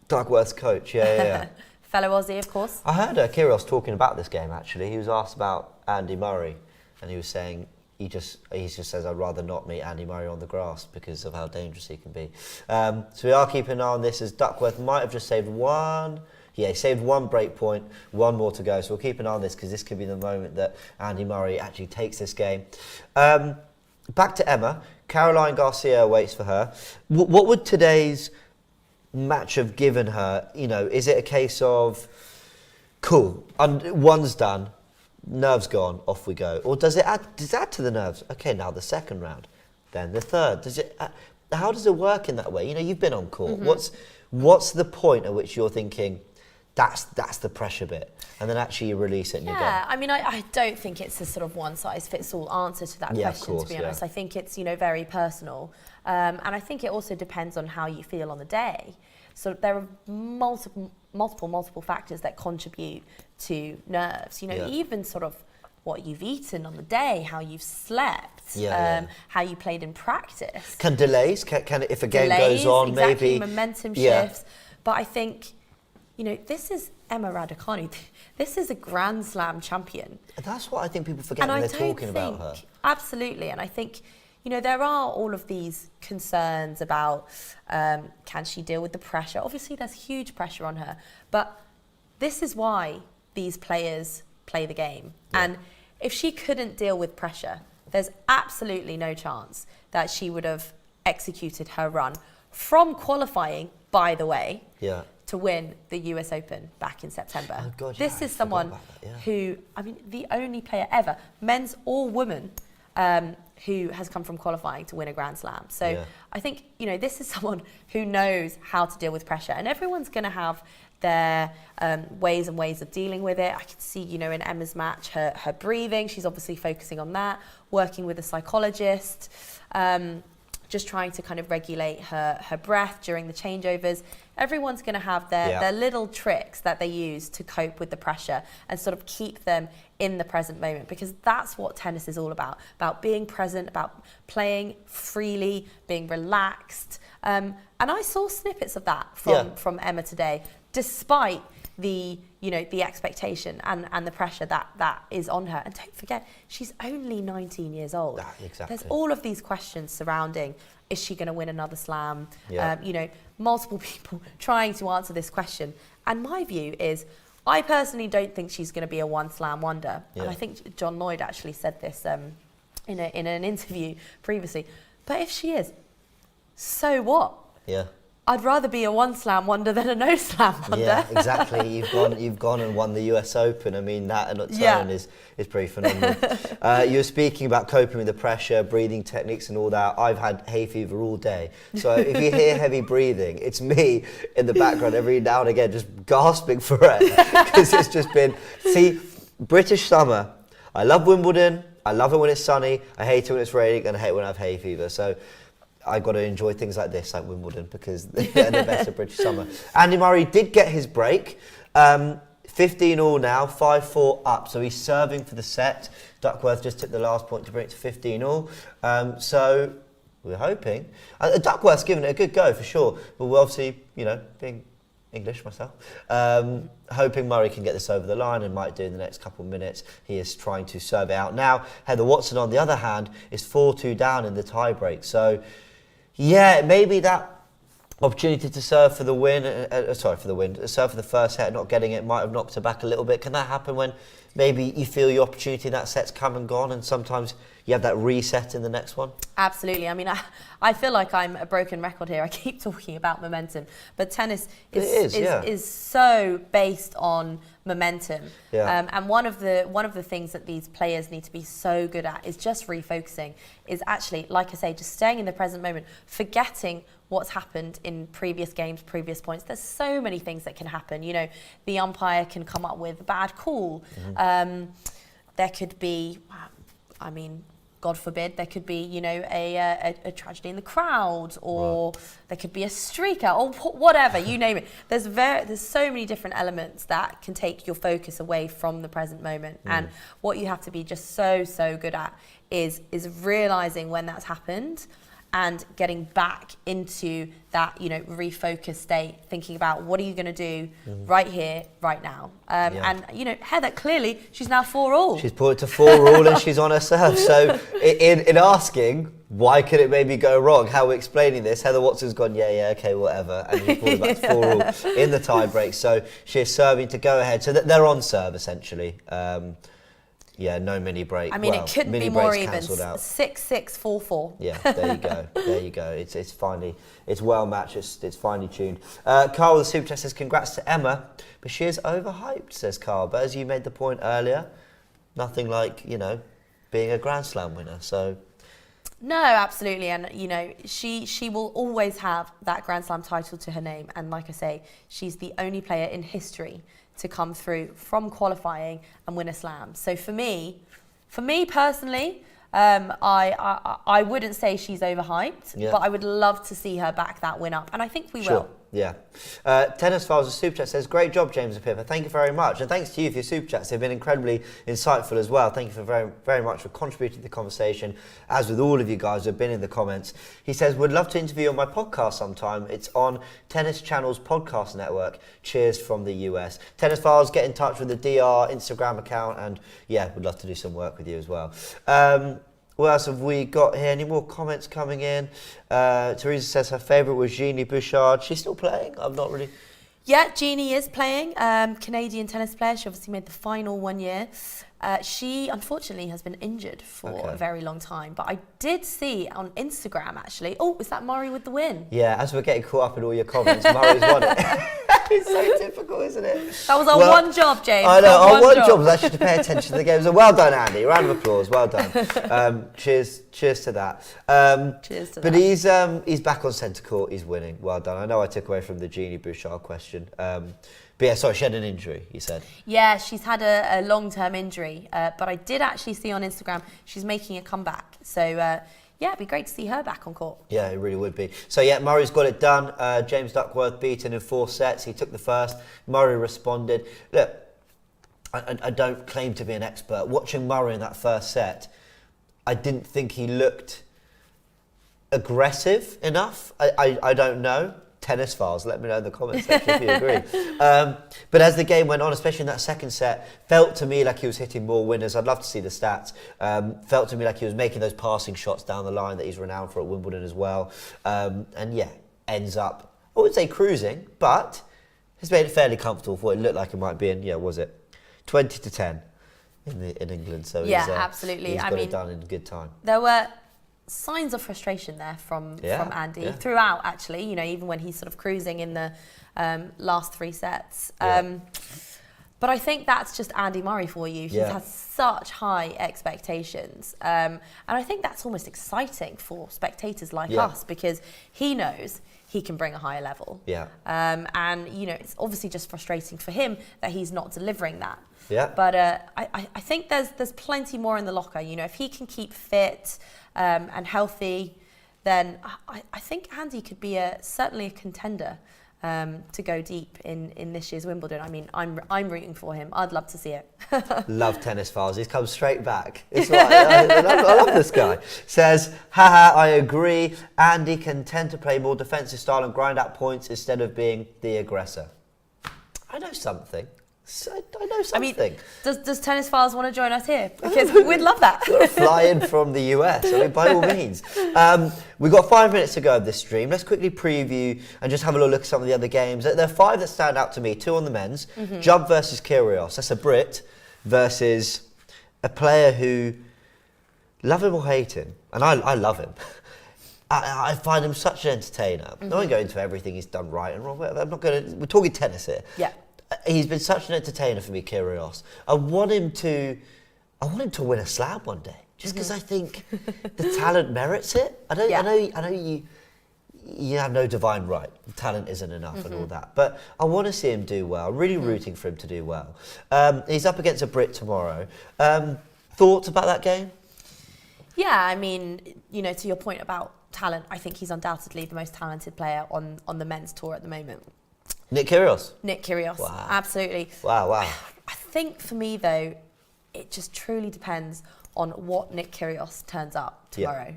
Duckworth's coach, yeah. Fellow Aussie, of course. I heard Kyrgios talking about this game, actually. He was asked about Andy Murray, and he was saying, he just says, I'd rather not meet Andy Murray on the grass because of how dangerous he can be. So we are keeping an eye on this, as Duckworth might have just saved one. Yeah, he saved 1 break point, 1 more to go. So we'll keep an eye on this, because this could be the moment that Andy Murray actually takes this game. Back to Emma. Caroline Garcia waits for her. What would today's match have given her? Is it a case of, cool, one's done, nerves gone, off we go? Or does it add to the nerves? Okay, now the second round, then the third. How does it work in that way? You've been on court. What's the point at which you're thinking, that's the pressure bit, and then actually you release it and you're done? Yeah, I mean, I don't think it's a sort of one-size-fits-all answer to that question, of course, to be honest. I think it's, very personal. And I think it also depends on how you feel on the day. So there are multiple factors that contribute to nerves. Even sort of what you've eaten on the day, how you've slept, how you played in practice. Can delays, can if a game delays, goes on, exactly, maybe momentum shifts. But I think, this is Emma Raducanu. This is a Grand Slam champion. That's what I think people forget when they're talking about her. Absolutely, and I think, there are all of these concerns about can she deal with the pressure? Obviously, there's huge pressure on her, but this is why these players play the game. Yeah. And if she couldn't deal with pressure, there's absolutely no chance that she would have executed her run from qualifying, by the way, to win the US Open back in September. Oh God, this is someone who, the only player ever, men's or women, who has come from qualifying to win a Grand Slam. So I think, this is someone who knows how to deal with pressure, and everyone's going to have their ways of dealing with it. I can see, in Emma's match, her breathing, she's obviously focusing on that, working with a psychologist, just trying to kind of regulate her breath during the changeovers. Everyone's going to have their little tricks that they use to cope with the pressure and sort of keep them in the present moment, because that's what tennis is all about being present, about playing freely, being relaxed. And I saw snippets of that from Emma today, despite the expectation and the pressure that is on her. And don't forget, she's only 19 years old. Exactly. There's all of these questions surrounding, is she going to win another slam? Multiple people trying to answer this question. And my view is, I personally don't think she's going to be a one slam wonder. And I think John Lloyd actually said this in an interview previously. But if she is, so what? Yeah. I'd rather be a one slam wonder than a no slam wonder. Yeah, exactly. You've gone and won the US Open. I mean, that in its own is pretty phenomenal. You were speaking about coping with the pressure, breathing techniques and all that. I've had hay fever all day. So if you hear heavy breathing, it's me in the background every now and again just gasping for air, because it's just been, British summer. I love Wimbledon. I love it when it's sunny. I hate it when it's raining, and I hate when I have hay fever. So I got to enjoy things like this, like Wimbledon, because they're the best of British summer. Andy Murray did get his break. 15-all now, 5-4 up. So he's serving for the set. Duckworth just took the last point to bring it to 15-all. So we're hoping. Duckworth's given it a good go for sure. But we're obviously, being English myself, hoping Murray can get this over the line and might do in the next couple of minutes. He is trying to serve it out. Now, Heather Watson, on the other hand, is 4-2 down in the tie-break. So, yeah, maybe that opportunity to serve for the win, serve for the first set, not getting it, might have knocked her back a little bit. Can that happen when maybe you feel your opportunity in that set's come and gone, and sometimes you have that reset in the next one? Absolutely. I mean, I feel like I'm a broken record here. I keep talking about momentum, but tennis is so based on momentum. Yeah. And one of the things that these players need to be so good at is just refocusing. Is actually, like I say, just staying in the present moment, forgetting what's happened in previous games, previous points. There's so many things that can happen. The umpire can come up with a bad call. Mm-hmm. There could be, God forbid, there could be, a tragedy in the crowd, or there could be a streaker, or whatever, you name it. There's so many different elements that can take your focus away from the present moment. And what you have to be just so good at is realizing when that's happened and getting back into that, refocused state, thinking about what are you going to do right here, right now. And, Heather, clearly, she's now 4-all. She's put it to 4-all and she's on her serve. So in asking, why could it maybe go wrong, how we're explaining this, Heather Watson's gone, okay, whatever, and she's brought it back to 4-all in the tie-break. So she's serving to go ahead. So they're on serve, essentially. No mini break. It couldn't be more even. 6-6, 4-4. Yeah, there you go. It's finally, it's well matched. It's finely tuned. Carl with the super chat says, congrats to Emma, but she is overhyped, says Carl. But as you made the point earlier, nothing like being a Grand Slam winner. So. No, absolutely, and she will always have that Grand Slam title to her name. And like I say, she's the only player in history to come through from qualifying and win a slam. So for me personally, I wouldn't say she's overhyped, but I would love to see her back that win up, and I think we will. Yeah. Tennis Files of Super Chat says, great job, James and Pippa. Thank you very much. And thanks to you for your Super Chats. They've been incredibly insightful as well. Thank you for very, very much for contributing to the conversation, as with all of you guys who have been in the comments. He says, would love to interview on my podcast sometime. It's on Tennis Channel's podcast network. Cheers from the US. Tennis Files, get in touch with the DR Instagram account, and would love to do some work with you as well. What else have we got here? Any more comments coming in? Teresa says her favourite was Jeannie Bouchard. She's still playing? I'm not really... Yeah, Jeannie is playing. Canadian tennis player. She obviously made the final 1 year. She, unfortunately, has been injured for a very long time. But I did see on Instagram, actually... Oh, is that Murray with the win? Yeah, as we're getting caught up in all your comments, Murray's won it. It's so typical, isn't it? That was our one job, James. I know, our one job was actually to pay attention to the game. So well done, Andy. Round of applause. Well done. Cheers to that. Cheers to but that. He's back on centre court. He's winning. Well done. I know I took away from the Jeannie Bouchard question. But yeah, sorry, she had an injury, you said. Yeah, she's had a long-term injury. But I did actually see on Instagram she's making a comeback. So... it'd be great to see her back on court. Yeah, it really would be. So Murray's got it done. James Duckworth beaten in 4 sets. He took the first. Murray responded. Look, I don't claim to be an expert. Watching Murray in that first set, I didn't think he looked aggressive enough. I don't know. Tennis Files, let me know in the comments section if you agree. But as the game went on, especially in that second set, felt to me like he was hitting more winners. I'd love to see the stats. Felt to me like he was making those passing shots down the line that he's renowned for at Wimbledon as well. Ends up, I wouldn't say cruising, but has made it fairly comfortable for what it looked like it might be in, was it 20-10 in England? So absolutely. He's got it done in good time. There were signs of frustration there from Andy throughout, actually, even when he's sort of cruising in the last 3 sets. But I think that's just Andy Murray for you. He has such high expectations. And I think that's almost exciting for spectators like us, because he knows he can bring a higher level. And, it's obviously just frustrating for him that he's not delivering that. But I think there's plenty more in the locker. If he can keep fit and healthy, then I think Andy could be certainly a contender to go deep in this year's Wimbledon. I mean, I'm rooting for him. I'd love to see it. Love Tennis Files. He's come straight back. It's right. I love this guy. Says, haha, I agree. Andy can tend to play more defensive style and grind out points instead of being the aggressor. I know something. I know something. I mean, does Tennis Files want to join us here? Because we'd love that. Fly in from the US, I mean, by all means. We've got 5 minutes to go of this stream. Let's quickly preview and just have a little look at some of the other games. There are 5 that stand out to me, 2 on the men's. Jub versus Kyrgios. That's a Brit versus a player who, love him or hate him, and I love him. I find him such an entertainer. I won't go into everything he's done right and wrong. I'm not going to. We're talking tennis here. Yeah. He's been such an entertainer for me, Kyrgios. I want him to win a slam one day, just because I think the talent merits it. I know you have no divine right. Talent isn't enough and all that, but I want to see him do well. I'm really rooting for him to do well. He's up against a Brit tomorrow. Thoughts about that game? Yeah, I mean, to your point about talent, I think he's undoubtedly the most talented player on the men's tour at the moment. Nick Kyrgios? Nick Kyrgios, wow. Absolutely. Wow. I think for me, though, it just truly depends on what Nick Kyrgios turns up tomorrow. Yeah.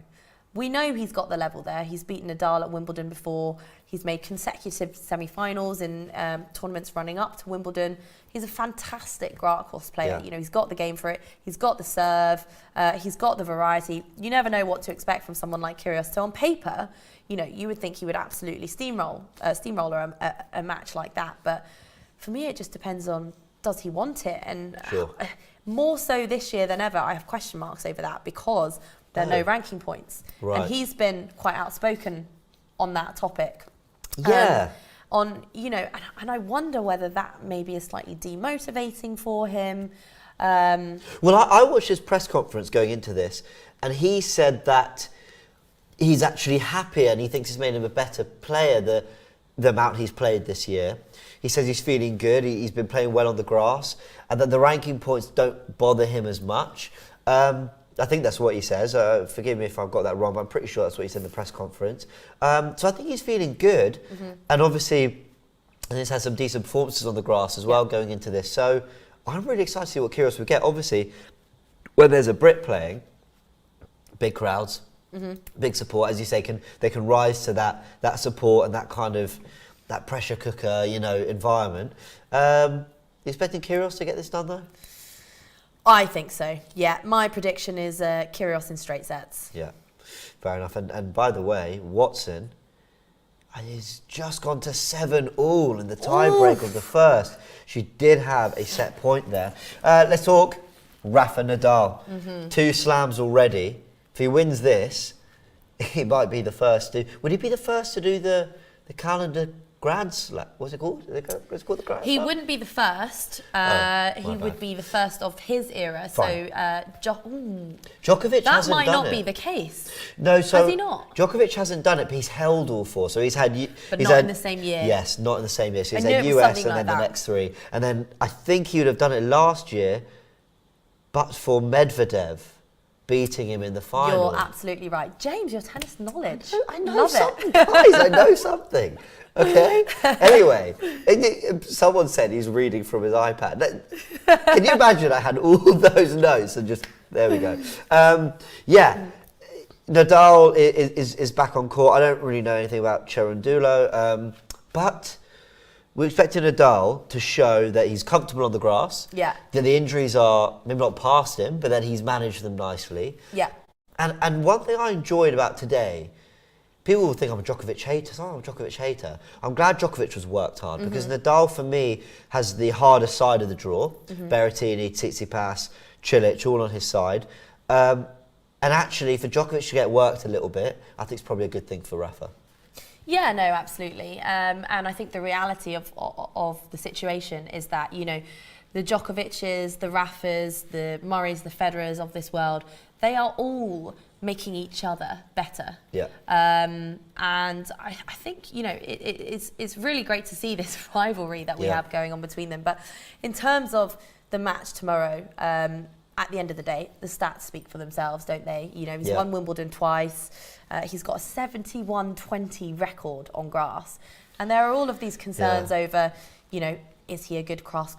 We know he's got the level there. He's beaten Nadal at Wimbledon before. He's made consecutive semi-finals in tournaments running up to Wimbledon. He's a fantastic grass court player. Yeah. He's got the game for it. He's got the serve. He's got the variety. You never know what to expect from someone like Kyrgios. So on paper, you would think he would absolutely steamroller a match like that. But for me, it just depends on, does he want it? And more so this year than ever, I have question marks over that because there are no ranking points. Right. And he's been quite outspoken on that topic. Yeah. And I wonder whether that maybe is slightly demotivating for him. Well, I watched his press conference going into this, and he said that he's actually happier and he thinks it's made him a better player, the amount he's played this year. He says he's feeling good, he's been playing well on the grass, and that the ranking points don't bother him as much. I think that's what he says. Forgive me if I've got that wrong, but I'm pretty sure that's what he said in the press conference. So I think he's feeling good. And obviously, he's had some decent performances on the grass as well going into this. So I'm really excited to see what Kyrgios will get. Obviously, when there's a Brit playing, big crowds, big support, as you say, they can rise to that support and that kind of that pressure cooker, environment. You expecting Kyrgios to get this done though? I think so, yeah. My prediction is Kyrgios in straight sets. Yeah, fair enough. And by the way, Watson has just gone to 7-all in the tiebreak of the first. She did have a set point there. Let's talk Rafa Nadal. 2 slams already. If he wins this, he might be the first to... Would he be the first to do the calendar Grand Slam? What's it called? It's called the Grand Slam? He wouldn't be the first. He would be the first of his era. Fine. So Djokovic hasn't done it. That might not be the case. No, so has he not? Djokovic hasn't done it, but he's held all 4. So he's had... But not in the same year. Yes, not in the same year. So he's I knew had it was US and something then like the that. next 3. And then I think he would have done it last year, but for Medvedev beating him in the final. You're absolutely right. James, your tennis knowledge. I know Love something, it. guys. I know something. Okay. Anyway, someone said he's reading from his iPad. Can you imagine? I had all those notes and just there we go. Nadal is back on court. I don't really know anything about Cherundolo, but we're expecting Nadal to show that he's comfortable on the grass. Yeah. That the injuries are maybe not past him, but that he's managed them nicely. Yeah. And one thing I enjoyed about today, people will think I'm a Djokovic hater. I'm a Djokovic hater. I'm glad Djokovic was worked hard because Nadal, for me, has the harder side of the draw. Berrettini, Tsitsipas, Cilic, all on his side. And actually, for Djokovic to get worked a little bit, I think it's probably a good thing for Rafa. Yeah, no, absolutely. And I think the reality of the situation is that, the Djokovic's, the Rafas, the Murrays, the Federers of this world, they are all making each other better. Yeah. And I think, it's really great to see this rivalry that we have going on between them. But in terms of the match tomorrow, at the end of the day, the stats speak for themselves, don't they? You know, he's Yeah. won Wimbledon twice. He's got a 71-20 record on grass. And there are all of these concerns over, you know, is he a good grass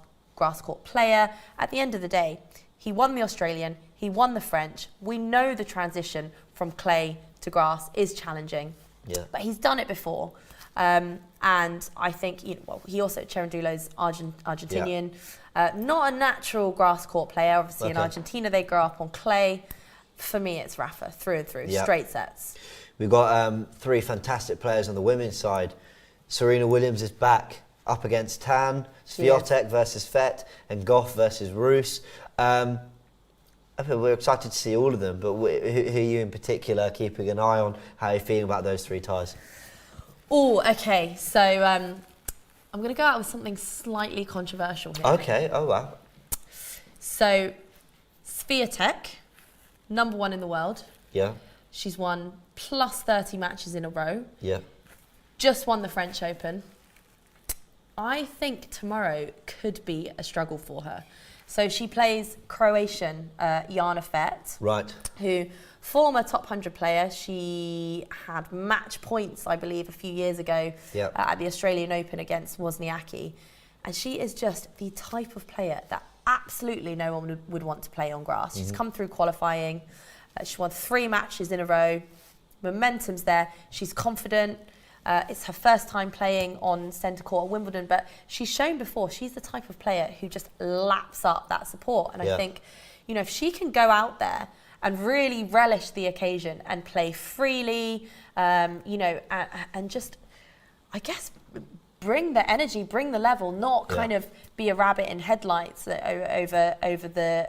court player? At the end of the day, he won the Australian, he won the French. We know the transition from clay to grass is challenging, but he's done it before. And I think, you know, well, he also, Cherundolo's Argentinian, not a natural grass court player. Obviously in Argentina, they grow up on clay. For me, it's Rafa, through and through, straight sets. We've got 3 fantastic players on the women's side. Serena Williams is back up against Tan, Swiatek versus Fett, and Goff versus Roos. We're excited to see all of them, but who are you in particular keeping an eye on? How are you feeling about those 3 ties? Oh, okay. So I'm going to go out with something slightly controversial here. Okay, oh wow. So Swiatek, number 1 in the world. Yeah. She's won plus 30 matches in a row. Yeah. Just won the French Open. I think tomorrow could be a struggle for her. So she plays Croatian Jana Fett, Right. who, former top 100 player. She had match points, I believe, a few years ago at the Australian Open against Wozniacki. And she is just the type of player that absolutely no one would want to play on grass. She's come through qualifying. She won 3 matches in a row. Momentum's there. She's confident. It's her first time playing on centre court at Wimbledon, but she's shown before she's the type of player who just laps up that support. And I think, you know, if she can go out there and really relish the occasion and play freely, you know, and just, I guess, bring the energy, bring the level, not kind of be a rabbit in headlights over the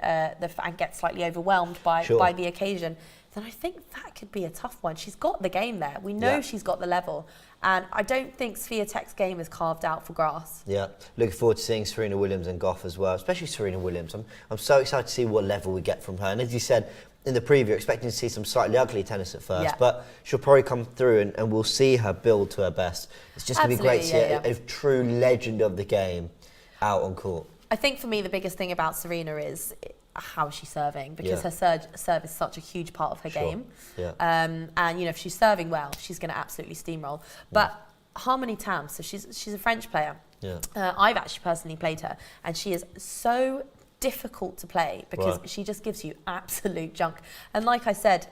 and get slightly overwhelmed by the occasion, then I think that could be a tough one. She's got the game there. We know she's got the level. And I don't think Swiatek's game is carved out for grass. Yeah, looking forward to seeing Serena Williams and Goff as well, especially Serena Williams. I'm so excited to see what level we get from her. And as you said in the preview, expecting to see some slightly ugly tennis at first, but she'll probably come through and we'll see her build to her best. It's just going to be great to see a true legend of the game out on court. I think for me the biggest thing about Serena is how she's serving, because her serve is such a huge part of her game. And you know, if she's serving well, she's going to absolutely steamroll. But Harmony Tam, so she's a French player. I've actually personally played her, and she is so difficult to play because she just gives you absolute junk. And like I said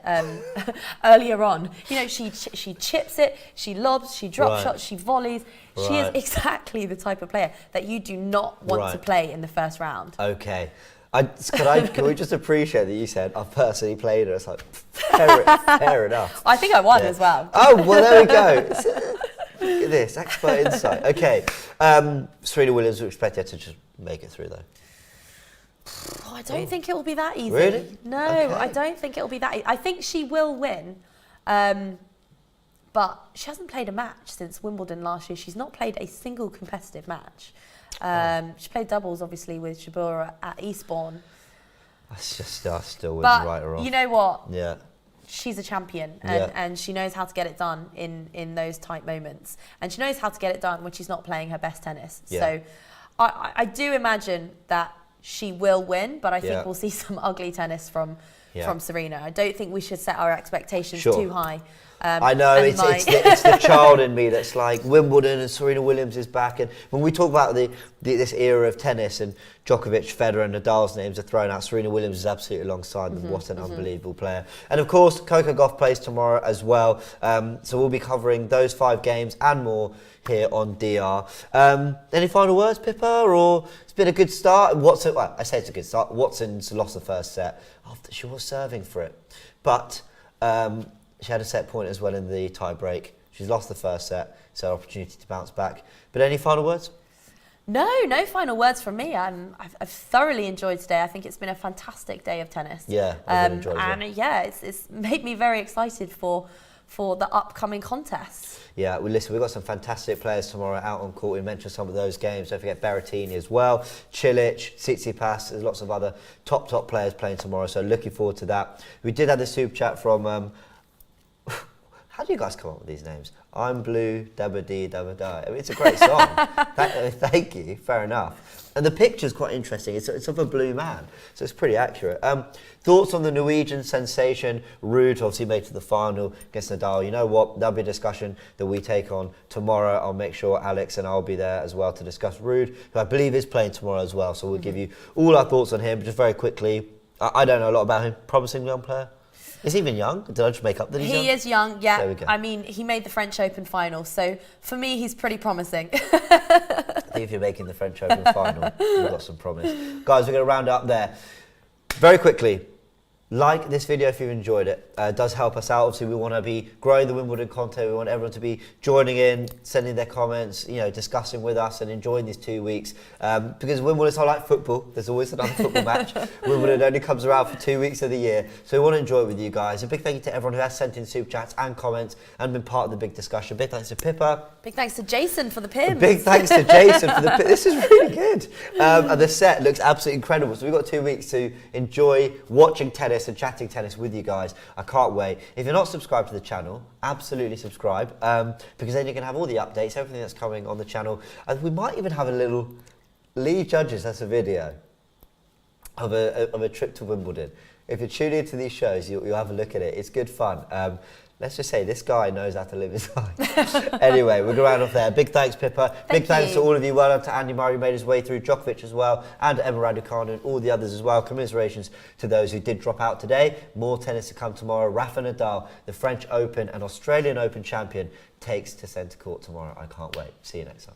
earlier on, you know, she chips it, she lobs, she drop shots, she volleys. She is exactly the type of player that you do not want to play in the first round. Okay. Can we just appreciate that you said I've personally played her? It's like fair enough. I think I won as well. Oh well, there we go. Look at this expert insight. Okay, Serena Williams, we expect her to just make it through though. I don't think it will be that easy. Really? No, I don't think it will be that easy. I think she will win, but she hasn't played a match since Wimbledon last year. She's not played a single competitive match. She played doubles, obviously, with Jabeur at Eastbourne. I still wouldn't write her off. You know what? Yeah. She's a champion, and she knows how to get it done in those tight moments. And she knows how to get it done when she's not playing her best tennis. So I do imagine that she will win, but I think we'll see some ugly tennis from Serena. I don't think we should set our expectations too high. I know, it's the child in me that's like, Wimbledon and Serena Williams is back. And when we talk about this era of tennis and Djokovic, Federer and Nadal's names are thrown out, Serena Williams is absolutely alongside them. What an unbelievable player. And of course, Coco Gauff plays tomorrow as well. So we'll be covering those 5 games and more here on DR. Any final words, Pippa? Or it's been a good start. I say it's a good start. Watson's lost the first set after she was serving for it. But she had a set point as well in the tie break. She's lost the first set, so opportunity to bounce back. But any final words? No final words from me. I've thoroughly enjoyed today. I think it's been a fantastic day of tennis. Yeah, I've really enjoyed it. And it's made me very excited for the upcoming contests. Yeah, well, listen, we've got some fantastic players tomorrow out on court. We mentioned some of those games. Don't forget Berrettini as well, Cilic, Tsitsipas. There's lots of other top players playing tomorrow, so looking forward to that. We did have the super chat from... How do you guys come up with these names? I'm blue, dabba dee, dabba die. I mean, it's a great song. Thank you, fair enough. And the picture's quite interesting. It's of a blue man, so it's pretty accurate. Thoughts on the Norwegian sensation? Ruud obviously made to the final against Nadal. You know what? That'll be a discussion that we take on tomorrow. I'll make sure Alex and I'll be there as well to discuss Ruud, who I believe is playing tomorrow as well. So we'll give you all our thoughts on him. Just very quickly, I don't know a lot about him. Promising young player. Is he even young? Did I just make up that he's young? He is young, yeah. There we go. I mean, he made the French Open final, so for me, he's pretty promising. I think if you're making the French Open final, you've got some promise. Guys, we're going to round up there. Very quickly, like this video if you've enjoyed it. It does help us out. Obviously, we want to be growing the Wimbledon content. We want everyone to be joining in, sending their comments, you know, discussing with us and enjoying these 2 weeks. Because Wimbledon is not like football. There's always another football match. Wimbledon only comes around for 2 weeks of the year. So we want to enjoy it with you guys. A big thank you to everyone who has sent in super chats and comments and been part of the big discussion. Big thanks to Pippa. Big thanks to Jason for the Pimms. Big thanks to Jason for the Pimms. This is really good. And the set looks absolutely incredible. So we've got 2 weeks to enjoy watching tennis and chatting tennis with you guys. I can't wait. If you're not subscribed to the channel, absolutely subscribe, because then you can have all the updates, everything that's coming on the channel. And we might even have a little Lee Judges, that's a video of a trip to Wimbledon. If you're tuning into these shows, you'll have a look at it. It's good fun. Let's just say this guy knows how to live his life. Anyway, we're going to round off there. Big thanks, Pippa. Big thanks to all of you. Well done to Andy Murray, who made his way through, Djokovic as well, and Emma Raducanu and all the others as well. Commiserations to those who did drop out today. More tennis to come tomorrow. Rafael Nadal, the French Open and Australian Open champion, takes to centre court tomorrow. I can't wait. See you next time.